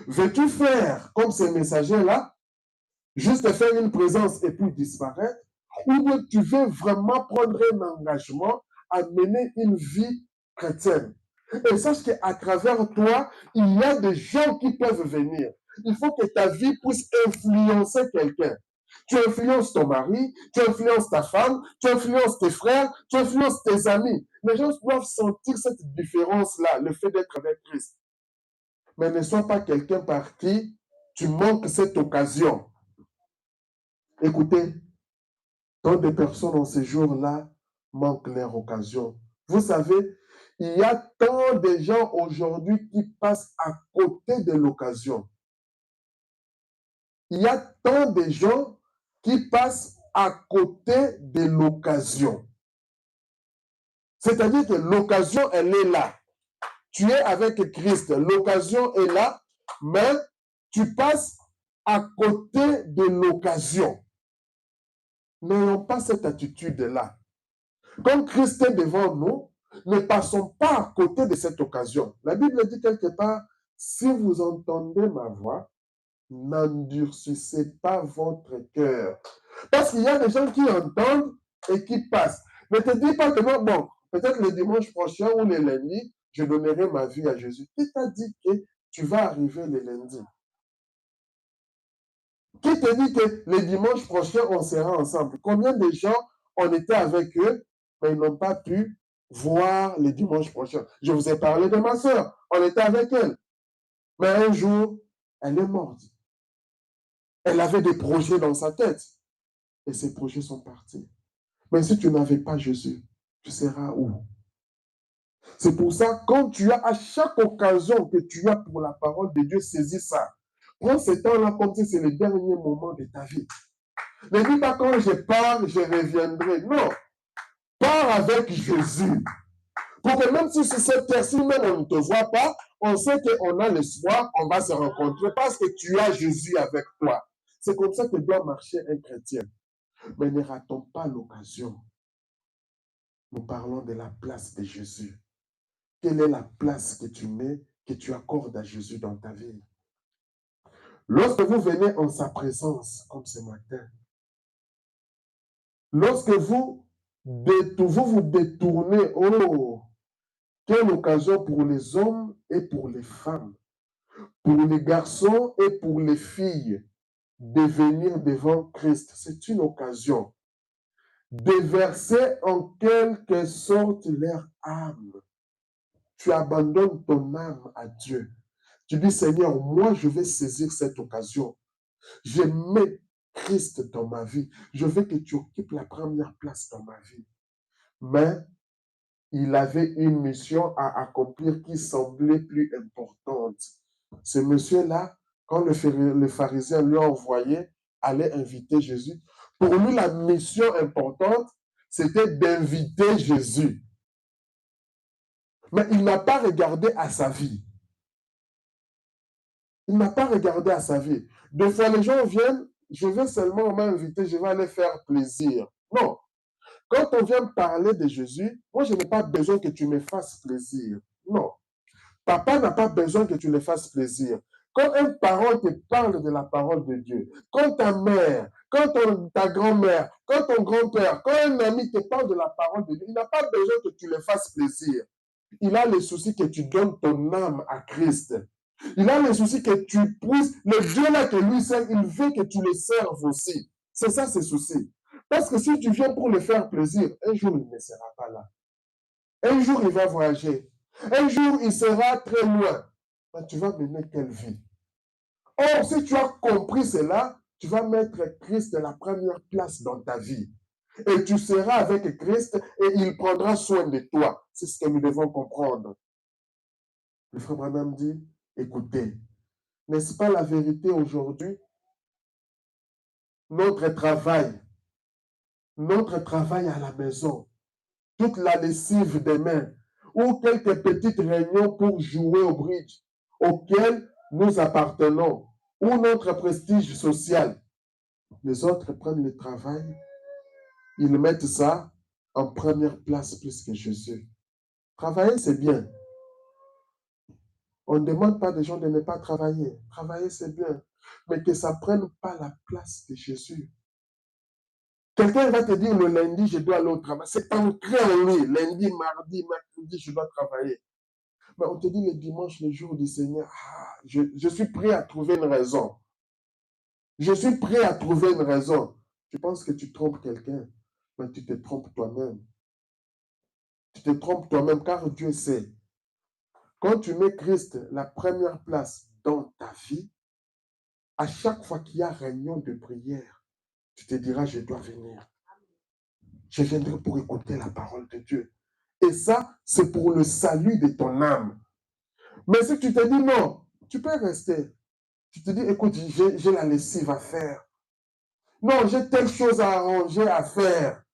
Veux-tu faire comme ces messagers-là, juste faire une présence et puis disparaître, ou bien tu veux vraiment prendre un engagement à mener une vie chrétienne? Et sache qu'à travers toi, il y a des gens qui peuvent venir. Il faut que ta vie puisse influencer quelqu'un. Tu influences ton mari, tu influences ta femme, tu influences tes frères, tu influences tes amis. Les gens doivent sentir cette différence-là, le fait d'être avec Christ. Mais ne sois pas quelqu'un par qui tu manques cette occasion. Écoutez, tant de personnes en ces jours-là manquent leur occasion. Vous savez, il y a tant de gens aujourd'hui qui passent à côté de l'occasion. Il y a tant de gens qui passent à côté de l'occasion. C'est-à-dire que l'occasion, elle est là. Tu es avec Christ, l'occasion est là, mais tu passes à côté de l'occasion. N'ayons pas cette attitude-là. Comme Christ est devant nous, Ne passons pas à côté de cette occasion. La Bible dit quelque part, si vous entendez ma voix, n'endurcissez pas votre cœur. Parce qu'il y a des gens qui entendent et qui passent. Ne te dis pas que non, bon, peut-être le dimanche prochain ou le lundi, je donnerai ma vie à Jésus. Qui t'a dit que tu vas arriver le lundi? Qui te dit que le dimanche prochain, on sera ensemble? Combien de gens, on était avec eux, mais ils n'ont pas pu voir le dimanche prochain? Je vous ai parlé de ma soeur. On était avec elle. Mais un jour, elle est morte. Elle avait des projets dans sa tête. Et ces projets sont partis. Mais si tu n'avais pas Jésus, tu seras où? C'est pour ça, quand tu as, à chaque occasion que tu as pour la parole de Dieu, saisis ça. Prends ce temps-là comme si c'est le dernier moment de ta vie. Ne dis pas quand je pars, je reviendrai. Non. Pars avec Jésus. Pour que même si sur cette terre-ci, même on ne te voit pas, on sait qu'on a l'espoir, on va se rencontrer parce que tu as Jésus avec toi. C'est comme ça que doit marcher un chrétien. Mais ne ratons pas l'occasion. Nous parlons de la place de Jésus. Quelle est la place que tu mets, que tu accordes à Jésus dans ta vie? Lorsque vous venez en sa présence, comme ce matin, lorsque vous vous détournez, oh, quelle occasion pour les hommes et pour les femmes, pour les garçons et pour les filles de venir devant Christ. C'est une occasion de verser en quelque sorte leur âme. Tu abandonnes ton âme à Dieu. Tu dis, Seigneur, moi, je vais saisir cette occasion. Je mets Christ dans ma vie. Je veux que tu occupes la première place dans ma vie. Mais il avait une mission à accomplir qui semblait plus importante. Ce monsieur-là, quand le pharisien lui a envoyé, allait inviter Jésus. Pour lui, la mission importante, c'était d'inviter Jésus. Mais il n'a pas regardé à sa vie. Il n'a pas regardé à sa vie. Des fois, les gens viennent, je vais seulement m'inviter, je vais aller faire plaisir. Non. Quand on vient parler de Jésus, moi, je n'ai pas besoin que tu me fasses plaisir. Non. Papa n'a pas besoin que tu le fasses plaisir. Quand un parent te parle de la parole de Dieu, quand ta mère, quand ta grand-mère, quand ton grand-père, quand un ami te parle de la parole de Dieu, il n'a pas besoin que tu le fasses plaisir. Il a le souci que tu donnes ton âme à Christ. Il a le souci que tu puisses, le Dieu-là que lui sert, il veut que tu le serves aussi. C'est ça ses soucis. Parce que si tu viens pour le faire plaisir, un jour il ne sera pas là. Un jour il va voyager. Un jour il sera très loin. Mais tu vas mener quelle vie? Or, si tu as compris cela, tu vas mettre Christ à la première place dans ta vie. Et tu seras avec Christ et il prendra soin de toi. C'est ce que nous devons comprendre. Le frère Branham dit, écoutez, n'est-ce pas la vérité aujourd'hui? Notre travail à la maison, toute la lessive des mains, ou quelques petites réunions pour jouer au bridge, auxquelles nous appartenons, ou notre prestige social. Les autres prennent le travail, ils mettent ça en première place plus que Jésus. Travailler, c'est bien. On ne demande pas des gens de ne pas travailler. Travailler, c'est bien. Mais que ça ne prenne pas la place de Jésus. Quelqu'un va te dire le lundi, je dois aller au travail. C'est ancré en lui. Lundi, mardi, mercredi, je dois travailler. Mais on te dit le dimanche, le jour du Seigneur, je suis prêt à trouver une raison. Je suis prêt à trouver une raison. Tu penses que tu trompes quelqu'un, mais tu te trompes toi-même. Tu te trompes toi-même car Dieu sait. Quand tu mets Christ la première place dans ta vie, à chaque fois qu'il y a réunion de prière, tu te diras, je dois venir. Je viendrai pour écouter la parole de Dieu. Et ça, c'est pour le salut de ton âme. Mais si tu te dis non, tu peux rester. Tu te dis, écoute, j'ai la lessive à faire. Non, j'ai telle chose à arranger, à faire.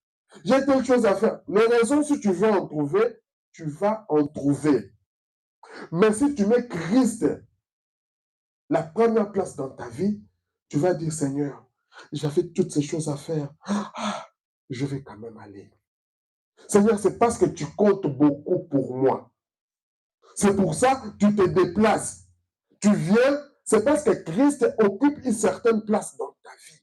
J'ai telle chose à faire. Les raisons, si tu veux en trouver, tu vas en trouver. Mais si tu mets Christ la première place dans ta vie, tu vas dire, Seigneur, j'avais toutes ces choses à faire. Je vais quand même aller. Seigneur, c'est parce que tu comptes beaucoup pour moi. C'est pour ça que tu te déplaces. Tu viens, c'est parce que Christ occupe une certaine place dans ta vie.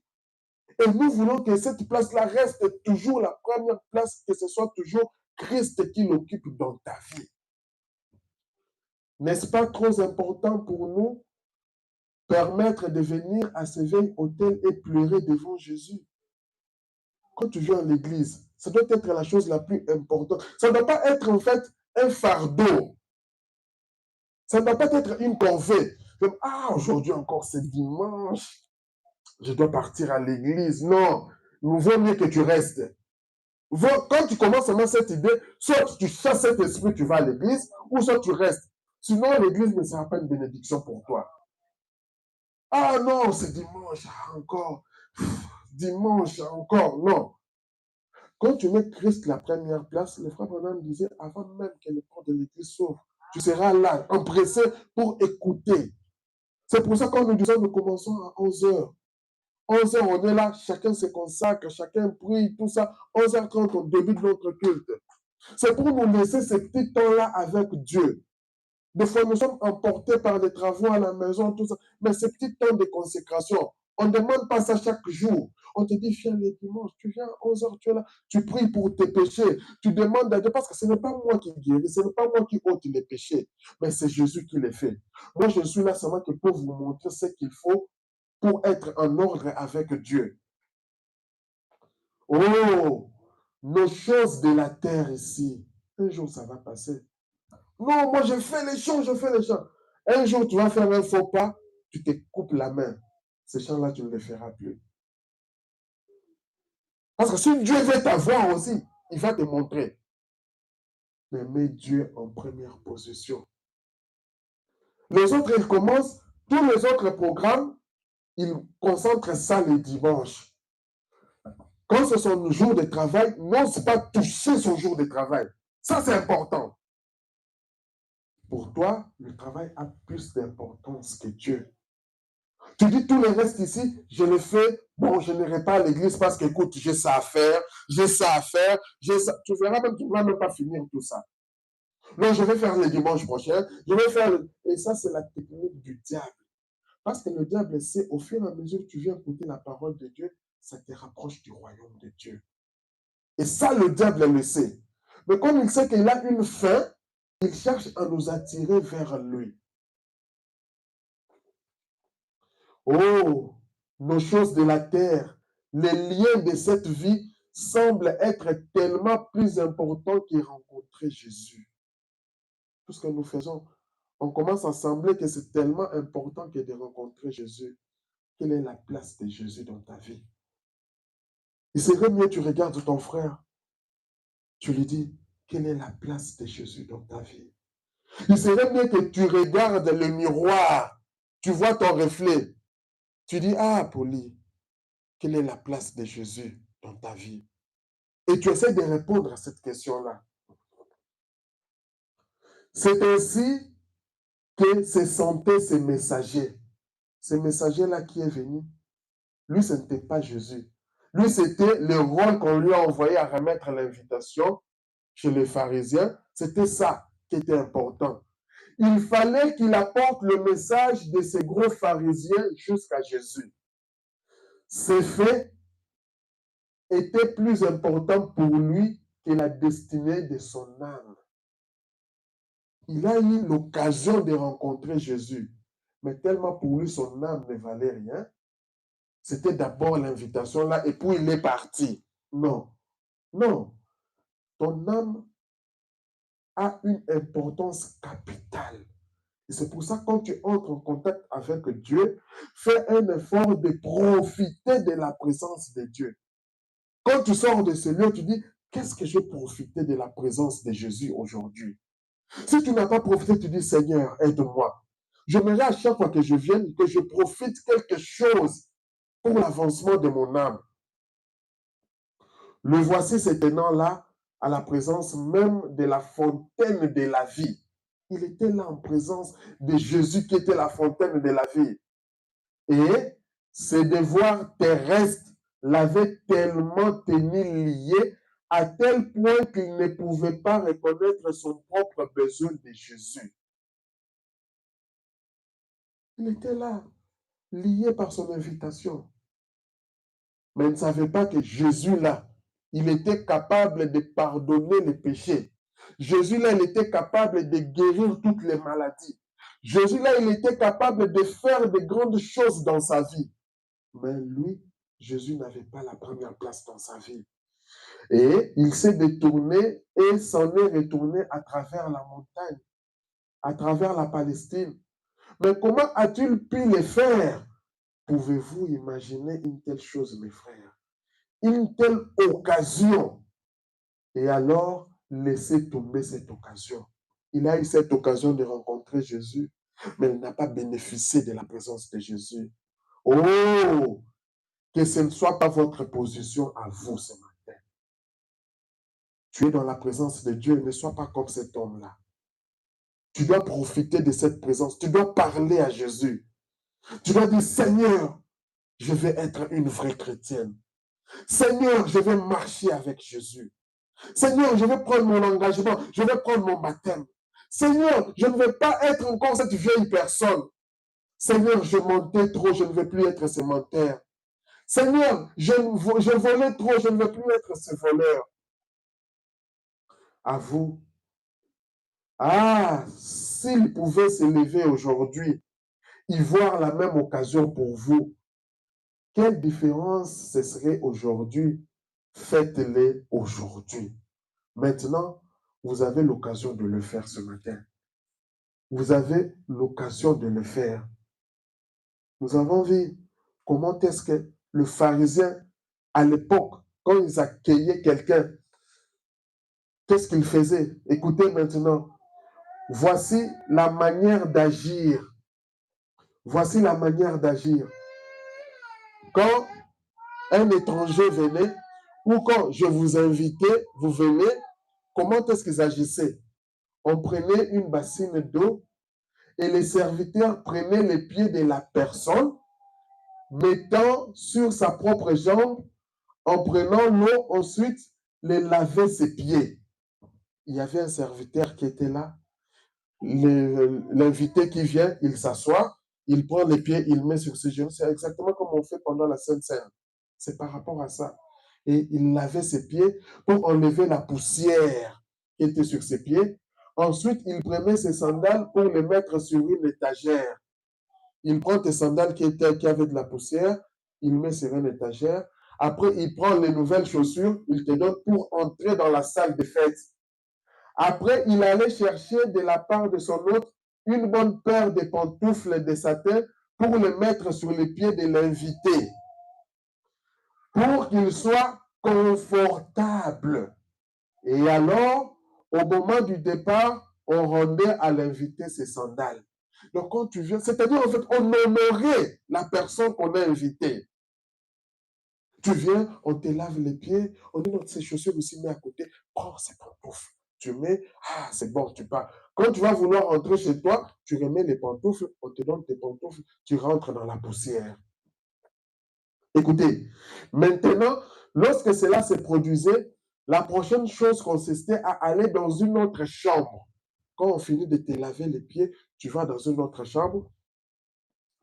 Et nous voulons que cette place-là reste toujours la première place, que ce soit toujours Christ qui l'occupe dans ta vie. N'est-ce pas trop important pour nous permettre de venir à ce veille autel et pleurer devant Jésus? Quand tu viens à l'église, ça doit être la chose la plus importante. Ça ne doit pas être en fait un fardeau. Ça ne doit pas être une corvée. Comme, ah, aujourd'hui encore, c'est dimanche. Je dois partir à l'église. Non, il vaut mieux que tu restes. Quand tu commences à avoir cette idée, soit tu chasses cet esprit, tu vas à l'église, ou soit tu restes. Sinon, l'église ne sera pas une bénédiction pour toi. Ah non, c'est dimanche encore. Dimanche encore. Non. Quand tu mets Christ la première place, le frère Branham disait, avant même que le corps de l'église s'ouvre, tu seras là, empressé pour écouter. C'est pour ça que quand nous disons, nous commençons à 11h. 11h, on est là, chacun se consacre, chacun prie, tout ça. 11h30, on débute notre culte. C'est pour nous laisser ce petit temps-là avec Dieu. Des fois, nous sommes emportés par des travaux à la maison, tout ça. Mais ce petit temps de consécration, on ne demande pas ça chaque jour. On te dit, viens les dimanches, tu viens à 11h, tu es là, tu pries pour tes péchés. Tu demandes à Dieu, parce que ce n'est pas moi qui guéris, ce n'est pas moi qui ôte les péchés, mais c'est Jésus qui les fait. Moi, je suis là seulement que pour vous montrer ce qu'il faut pour être en ordre avec Dieu. Oh, nos choses de la terre ici, un jour ça va passer. Non, moi je fais les champs, je fais les champs. Un jour tu vas faire un faux pas, tu te coupes la main. Ces champs-là, tu ne les feras plus. Parce que si Dieu veut t'avoir aussi, il va te montrer. Mais mets Dieu en première position. Les autres, ils commencent, tous les autres programmes, ils concentrent ça les dimanches. Quand c'est son jour de travail, n'ose pas toucher son jour de travail. Ça, c'est important. Pour toi, le travail a plus d'importance que Dieu. Tu dis tout le reste ici, je le fais, bon, je n'irai pas à l'église parce que, écoute, j'ai ça à faire, j'ai ça à faire, j'ai ça. Tu verras même, tu ne vas même pas finir tout ça. Non, je vais faire le dimanche prochain, je vais faire le... Et ça, c'est la technique du diable. Parce que le diable sait, au fur et à mesure que tu viens écouter la parole de Dieu, ça te rapproche du royaume de Dieu. Et ça, le diable le sait. Mais comme il sait qu'il a une fin, il cherche à nous attirer vers lui. Oh, nos choses de la terre, les liens de cette vie semblent être tellement plus importants que rencontrer Jésus. Tout ce que nous faisons, on commence à sembler que c'est tellement important que de rencontrer Jésus. Quelle est la place de Jésus dans ta vie? Il serait mieux que tu regardes ton frère, tu lui dis, quelle est la place de Jésus dans ta vie? Il serait mieux que tu regardes le miroir, tu vois ton reflet. Tu dis, ah, Poli, quelle est la place de Jésus dans ta vie? Et tu essaies de répondre à cette question-là. C'est ainsi que se sentaient ces messagers. Ces messagers-là qui est venu, lui, ce n'était pas Jésus. Lui, c'était le rôle qu'on lui a envoyé à remettre l'invitation chez les pharisiens. C'était ça qui était important. Il fallait qu'il apporte le message de ces gros pharisiens jusqu'à Jésus. Ces faits étaient plus importants pour lui que la destinée de son âme. Il a eu l'occasion de rencontrer Jésus, mais tellement pour lui, son âme ne valait rien. C'était d'abord l'invitation là, et puis il est parti. Non, non. Ton âme a une importance capitale. Et c'est pour ça que quand tu entres en contact avec Dieu, fais un effort de profiter de la présence de Dieu. Quand tu sors de ce lieu, tu dis, qu'est-ce que j'ai profité de la présence de Jésus aujourd'hui? Si tu n'as pas profité, tu dis, Seigneur, aide-moi. J'aimerais à chaque fois que je vienne, que je profite quelque chose pour l'avancement de mon âme. Le voici se tenant là, à la présence même de la fontaine de la vie. Il était là en présence de Jésus qui était la fontaine de la vie. Et ses devoirs terrestres l'avaient tellement tenu lié à tel point qu'il ne pouvait pas reconnaître son propre besoin de Jésus. Il était là, lié par son invitation. Mais il ne savait pas que Jésus, là, il était capable de pardonner les péchés. Jésus, là, il était capable de guérir toutes les maladies. Jésus, là, il était capable de faire de grandes choses dans sa vie. Mais lui, Jésus n'avait pas la première place dans sa vie. Et il s'est détourné et s'en est retourné à travers la montagne, à travers la Palestine. Mais comment a-t-il pu le faire? Pouvez-vous imaginer une telle chose, mes frères? Une telle occasion. Et alors, laisser tomber cette occasion. Il a eu cette occasion de rencontrer Jésus, mais il n'a pas bénéficié de la présence de Jésus. Oh, que ce ne soit pas votre position à vous ce matin. Tu es dans la présence de Dieu, ne sois pas comme cet homme-là. Tu dois profiter de cette présence. Tu dois parler à Jésus. Tu dois dire, Seigneur, je vais être une vraie chrétienne. Seigneur, je vais marcher avec Jésus. Seigneur, je vais prendre mon engagement. Je vais prendre mon baptême. Seigneur, je ne vais pas être encore cette vieille personne. Seigneur, je mentais trop, je ne vais plus être ce menteur. Seigneur, je volais trop, je ne vais plus être ce voleur. À vous. Ah, s'il pouvait se lever aujourd'hui, y voir la même occasion pour vous, quelle différence ce serait aujourd'hui? Faites-les aujourd'hui. Maintenant, vous avez l'occasion de le faire ce matin. Vous avez l'occasion de le faire. Nous avons vu comment est-ce que le pharisien, à l'époque, quand ils accueillaient quelqu'un, qu'est-ce qu'il faisait? Écoutez maintenant. Voici la manière d'agir. Voici la manière d'agir. Quand un étranger venait, ou quand je vous invitais, vous venez, comment est-ce qu'ils agissaient? On prenait une bassine d'eau et les serviteurs prenaient les pieds de la personne, mettant sur sa propre jambe, en prenant l'eau, ensuite les lavaient ses pieds. Il y avait un serviteur qui était là. L'invité qui vient, il s'assoit, il prend les pieds, il met sur ses genoux. C'est exactement comme on fait pendant la Sainte Seine. C'est par rapport à ça. Et il lavait ses pieds pour enlever la poussière qui était sur ses pieds. Ensuite, il prenait ses sandales pour les mettre sur une étagère. Il prend tes sandales qui avaient de la poussière, il met sur une étagère. Après, il prend les nouvelles chaussures, il te donne pour entrer dans la salle de fête. Après, il allait chercher de la part de son hôte une bonne paire de pantoufles de satin pour les mettre sur les pieds de l'invité, pour qu'il soit confortable. Et alors, au moment du départ, on rendait à l'invité ses sandales. Donc, quand tu viens, c'est-à-dire, en fait, on honorait la personne qu'on a invitée. Tu viens, on te lave les pieds, on dit, non, ces chaussures aussi, mets à côté, prends ces pantoufles. Tu mets, ah, c'est bon, tu pars. Quand tu vas vouloir rentrer chez toi, tu remets les pantoufles, on te donne tes pantoufles, tu rentres dans la poussière. Écoutez, maintenant, lorsque cela se produisait, la prochaine chose consistait à aller dans une autre chambre. Quand on finit de te laver les pieds, tu vas dans une autre chambre.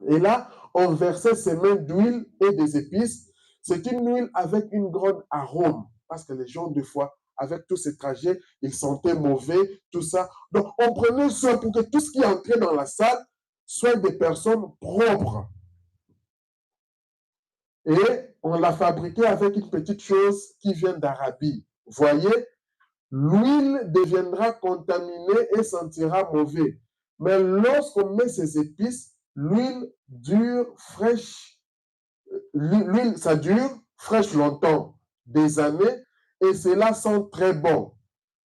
Et là, on versait ses mains d'huile et des épices. C'est une huile avec une grande arôme. Parce que les gens, des fois, avec tous ces trajets, ils sentaient mauvais, tout ça. Donc, on prenait soin pour que tout ce qui entrait dans la salle soit des personnes propres. Et on l'a fabriqué avec une petite chose qui vient d'Arabie. Voyez, l'huile deviendra contaminée et sentira mauvais. Mais lorsqu'on met ces épices, l'huile dure fraîche. L'huile, ça dure fraîche longtemps, des années, et cela sent très bon.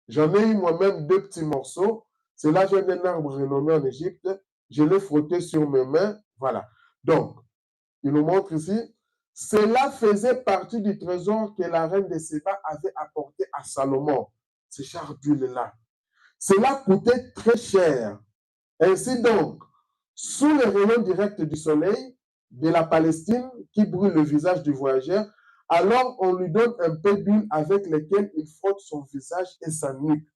J'en ai eu moi-même 2 petits morceaux. Cela vient d'un arbre renommé en Égypte. Je l'ai frotté sur mes mains. Voilà. Donc, il nous montre ici. Cela faisait partie du trésor que la reine de Séba avait apporté à Salomon. Ces chars d'huile-là. Cela coûtait très cher. Ainsi donc, sous les rayons directs du soleil de la Palestine qui brûle le visage du voyageur, Alors, on lui donne un peu d'huile avec laquelle il frotte son visage et sa nuque.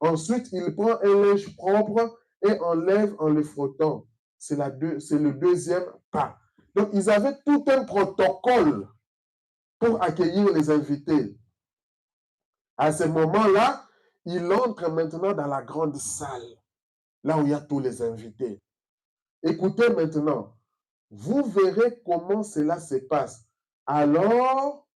Ensuite, il prend un linge propre et enlève en le frottant. C'est le deuxième pas. Donc, ils avaient tout un protocole pour accueillir les invités. À ce moment-là, il entre maintenant dans la grande salle, là où il y a tous les invités. Écoutez maintenant, vous verrez comment cela se passe. Alors,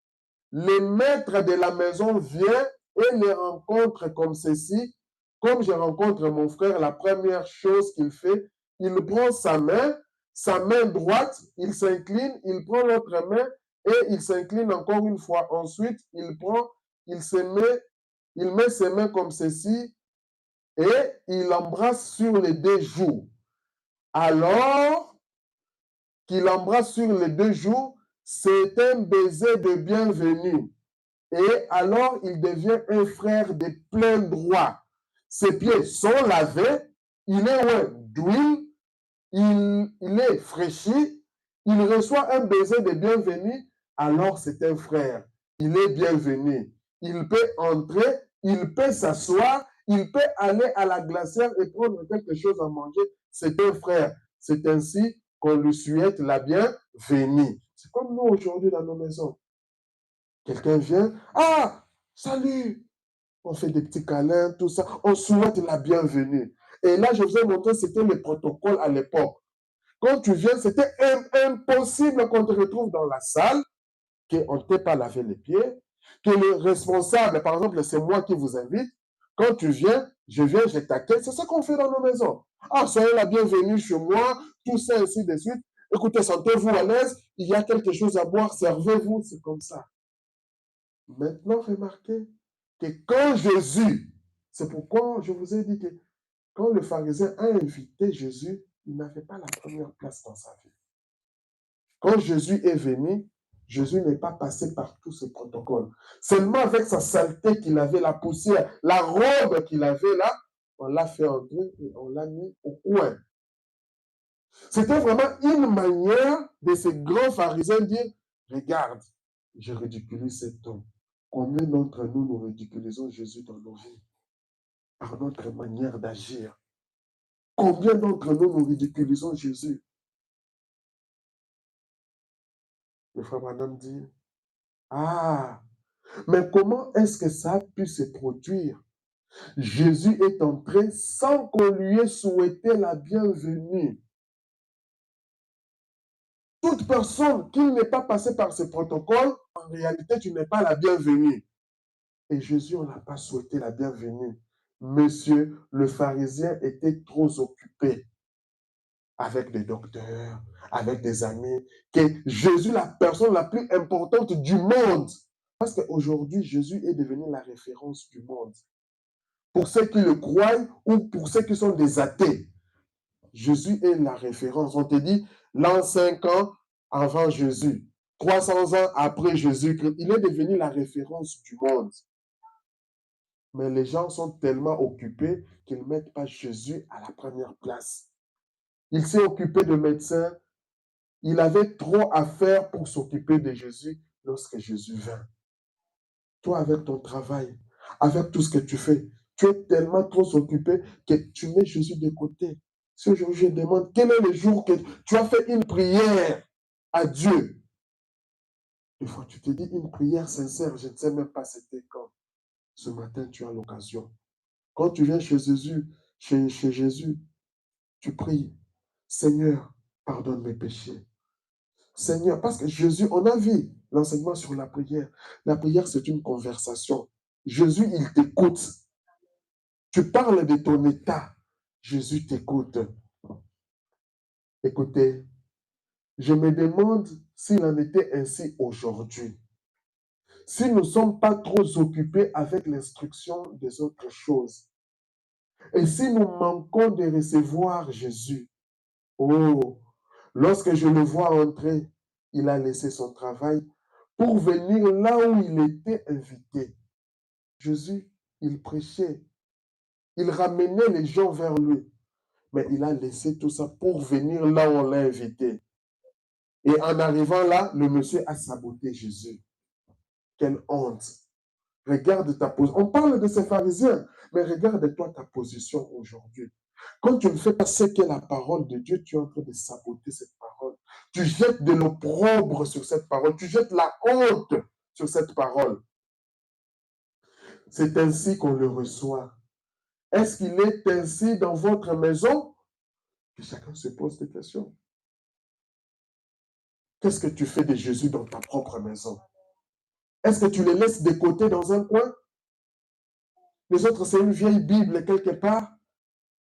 le maître de la maison vient et les rencontre comme ceci. Comme je rencontre mon frère, la première chose qu'il fait, il prend sa main droite, il s'incline, il prend l'autre main et il s'incline encore une fois. Ensuite, il met ses mains comme ceci et il embrasse sur les deux joues. Alors qu'il embrasse sur les deux joues, c'est un baiser de bienvenue. Et alors, il devient un frère de plein droit. Ses pieds sont lavés, il est loin d'huile, il est fraîchi, il reçoit un baiser de bienvenue, alors c'est un frère. Il est bienvenu. Il peut entrer, il peut s'asseoir, il peut aller à la glacière et prendre quelque chose à manger. C'est un frère. C'est ainsi qu'on lui souhaite la bienvenue. C'est comme nous aujourd'hui dans nos maisons. Quelqu'un vient, ah, salut, on fait des petits câlins, tout ça, on souhaite la bienvenue. Et là, je vous ai montré, c'était le protocole à l'époque. Quand tu viens, c'était impossible qu'on te retrouve dans la salle, qu'on ne t'ait pas lavé les pieds, que le responsable, par exemple, c'est moi qui vous invite, quand tu viens, je t'accueille. C'est ça qu'on fait dans nos maisons. Ah, soyez la bienvenue chez moi, tout ça, ainsi de suite. Écoutez, sentez-vous à l'aise, il y a quelque chose à boire, servez-vous, c'est comme ça. Maintenant, remarquez que quand Jésus, c'est pourquoi je vous ai dit que quand le pharisien a invité Jésus, il n'avait pas la première place dans sa vie. Quand Jésus est venu, Jésus n'est pas passé par tous ces protocoles. Seulement avec sa saleté qu'il avait, la poussière, la robe qu'il avait là, on l'a fait entrer et on l'a mis au coin. C'était vraiment une manière de ces grands pharisiens de dire, regarde, je ridiculise cet homme. Combien d'entre nous nous ridiculisons Jésus dans nos vies par notre manière d'agir? Combien d'entre nous nous ridiculisons Jésus? Le frère Madame dit, ah, mais comment est-ce que ça a pu se produire? Jésus est entré sans qu'on lui ait souhaité la bienvenue. Toute personne qui n'est pas passée par ce protocole, en réalité, tu n'es pas la bienvenue. Et Jésus, on n'a pas souhaité la bienvenue. Monsieur, le pharisien était trop occupé avec des docteurs, avec des amis, que Jésus, la personne la plus importante du monde. Parce qu'aujourd'hui, Jésus est devenu la référence du monde. Pour ceux qui le croient ou pour ceux qui sont des athées, Jésus est la référence. On te dit, l'an 5 ans avant Jésus, 300 ans après Jésus-Christ, il est devenu la référence du monde. Mais les gens sont tellement occupés qu'ils ne mettent pas Jésus à la première place. Il s'est occupé de médecins. Il avait trop à faire pour s'occuper de Jésus lorsque Jésus vint. Toi, avec ton travail, avec tout ce que tu fais, tu es tellement trop occupé que tu mets Jésus de côté. Si aujourd'hui je demande quel est le jour que tu as fait une prière à Dieu, des fois tu te dis une prière sincère, je ne sais même pas c'était quand. Ce matin, tu as l'occasion. Quand tu viens chez Jésus, chez Jésus, tu pries, Seigneur, pardonne mes péchés. Seigneur, parce que Jésus, on a vu l'enseignement sur la prière. La prière, c'est une conversation. Jésus, il t'écoute. Tu parles de ton état. Jésus t'écoute. Écoutez, je me demande s'il en était ainsi aujourd'hui. Si nous ne sommes pas trop occupés avec l'instruction des autres choses. Et si nous manquons de recevoir Jésus. Oh, lorsque je le vois entrer, il a laissé son travail pour venir là où il était invité. Jésus, il prêchait, il ramenait les gens vers lui, mais il a laissé tout ça pour venir là où on l'a invité. Et en arrivant là, le monsieur a saboté Jésus. quelle honte. Regarde ta position. On parle de ces pharisiens, mais regarde-toi ta position aujourd'hui. Quand tu ne fais pas ce qu'est la parole de Dieu, tu es en train de saboter cette parole. Tu jettes de l'opprobre sur cette parole. Tu jettes la honte sur cette parole. C'est ainsi qu'on le reçoit. Est-ce qu'il est ainsi dans votre maison? Que chacun se pose des questions. Qu'est-ce que tu fais de Jésus dans ta propre maison? Est-ce que tu les laisses de côté dans un coin? Les autres, c'est une vieille Bible quelque part.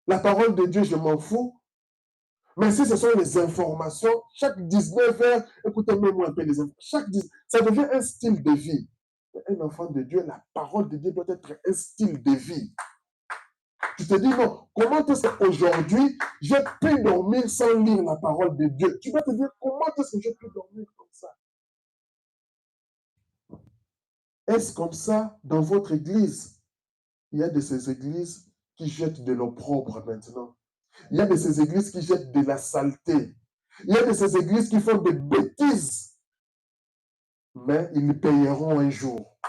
La parole de Dieu, je m'en fous. Mais si ce sont les informations, chaque 19 heures, écoutez-moi un peu les informations, ça devient un style de vie. Un enfant de Dieu, la parole de Dieu doit être un style de vie. Tu te dis, non, comment est-ce qu'aujourd'hui, j'ai pu dormir sans lire la parole de Dieu? Tu dois te dire, comment est-ce que j'ai pu dormir comme ça? Est-ce comme ça dans votre église? Il y a de ces églises qui jettent de l'opprobre maintenant. Il y a de ces églises qui jettent de la saleté. Il y a de ces églises qui font des bêtises. Mais ils payeront un jour.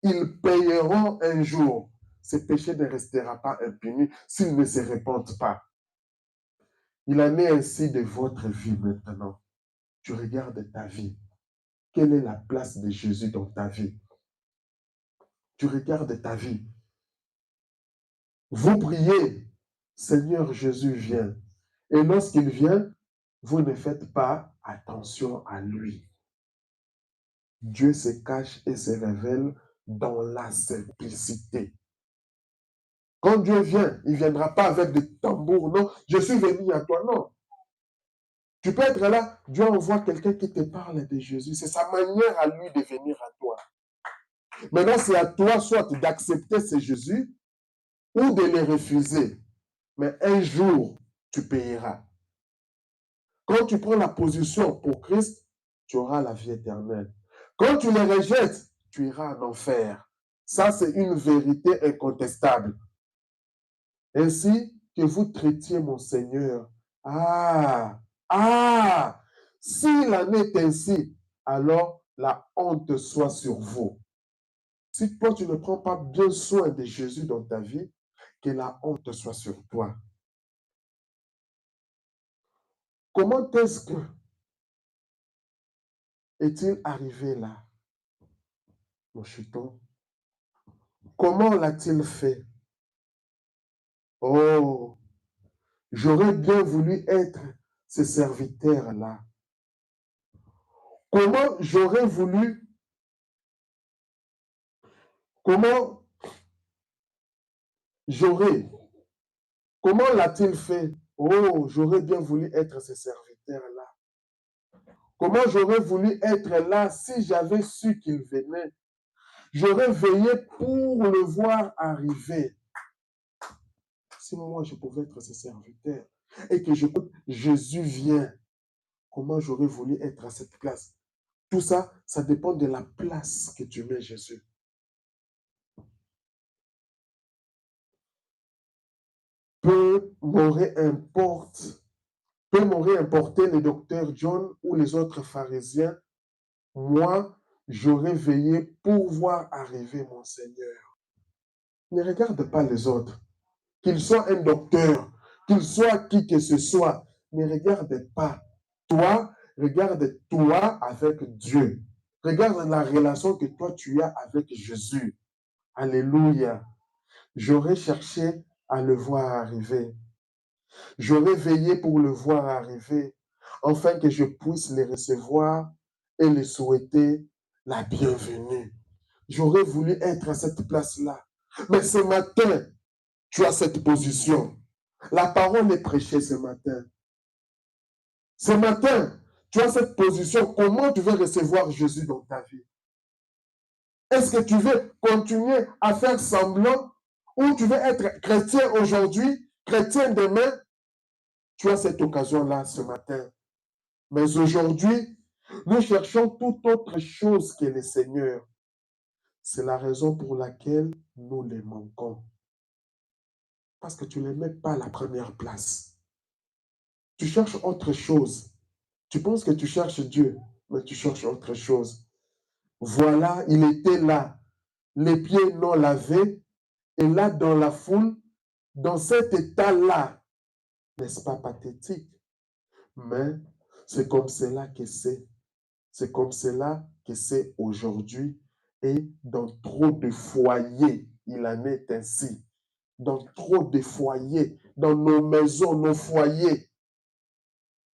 Ils payeront un jour. Ce péché ne restera pas impuni s'ils ne se répandent pas. Il en est ainsi de votre vie maintenant. Tu regardes ta vie. Quelle est la place de Jésus dans ta vie? Tu regardes ta vie. Vous priez, Seigneur Jésus vient. Et lorsqu'il vient, vous ne faites pas attention à lui. Dieu se cache et se révèle dans la simplicité. Quand Dieu vient, il ne viendra pas avec des tambours, non, je suis venu à toi, non. Tu peux être là, Dieu envoie quelqu'un qui te parle de Jésus. C'est sa manière à lui de venir à toi. Maintenant, c'est à toi soit d'accepter ce Jésus ou de le refuser. Mais un jour, tu payeras. Quand tu prends la position pour Christ, tu auras la vie éternelle. Quand tu les rejettes, tu iras en enfer. Ça, c'est une vérité incontestable. Ainsi que vous traitiez mon Seigneur. S'il en est ainsi, alors la honte soit sur vous. Si toi, tu ne prends pas bien soin de Jésus dans ta vie, que la honte soit sur toi. Comment est-ce que est-il arrivé là, mon chuton? Comment l'a-t-il fait? Oh, j'aurais bien voulu être ce serviteur-là. Comment j'aurais voulu, comment l'a-t-il fait? Oh, j'aurais bien voulu être ce serviteur-là. Comment j'aurais voulu être là si j'avais su qu'il venait? J'aurais veillé pour le voir arriver. Si moi, je pouvais être ce serviteur et que Jésus vient, comment j'aurais voulu être à cette place? Tout ça, ça dépend de la place que tu mets Jésus. Peu m'aurait importé le docteur John ou les autres pharisiens. Moi, j'aurais veillé pour voir arriver mon Seigneur. Ne regarde pas les autres. Qu'il soit un docteur, qu'il soit qui que ce soit, ne regarde pas. Toi, regarde toi avec Dieu. Regarde la relation que toi tu as avec Jésus. Alléluia. J'aurais cherché à le voir arriver. J'aurais veillé pour le voir arriver, afin que je puisse les recevoir et les souhaiter la bienvenue. J'aurais voulu être à cette place-là. Mais ce matin, tu as cette position. La parole est prêchée ce matin. Ce matin, tu as cette position. Comment tu veux recevoir Jésus dans ta vie? Est-ce que tu veux continuer à faire semblant ou tu veux être chrétien aujourd'hui, chrétien demain? Tu as cette occasion-là ce matin. Mais aujourd'hui, nous cherchons toute autre chose que le Seigneur. C'est la raison pour laquelle nous les manquons. Parce que tu ne les mets pas à la première place. Tu cherches autre chose. Tu penses que tu cherches Dieu, mais tu cherches autre chose. Voilà, il était là, les pieds non lavés, et là dans la foule, dans cet état-là, n'est-ce pas pathétique? Mais c'est comme cela que c'est. C'est comme cela que c'est aujourd'hui. Et dans trop de foyers, il en est ainsi. Dans trop de foyers, dans nos maisons, nos foyers,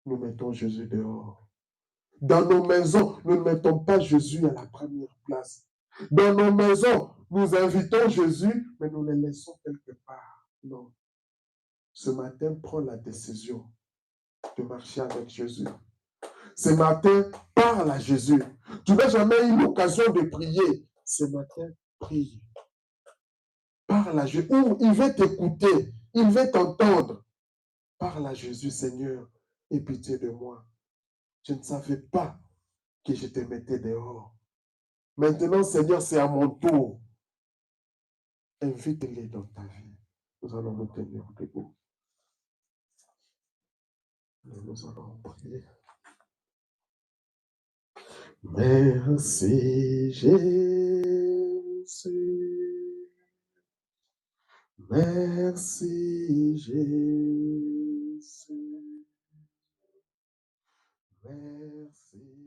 nous mettons Jésus dehors. Dans nos maisons, nous ne mettons pas Jésus à la première place. Dans nos maisons, nous invitons Jésus, mais nous le laissons quelque part. Non. Ce matin, prends la décision de marcher avec Jésus. Ce matin, parle à Jésus. Tu n'as jamais eu l'occasion de prier. Ce matin, prie. Parle à Jésus. Il veut t'écouter. Il veut t'entendre. Parle à Jésus, Seigneur. Aie pitié de moi. Je ne savais pas que je te mettais dehors. Maintenant, Seigneur, c'est à mon tour. Invite-les dans ta vie. Nous allons nous tenir debout. Nous allons prier. Merci Jésus. Merci Jésus. Merci.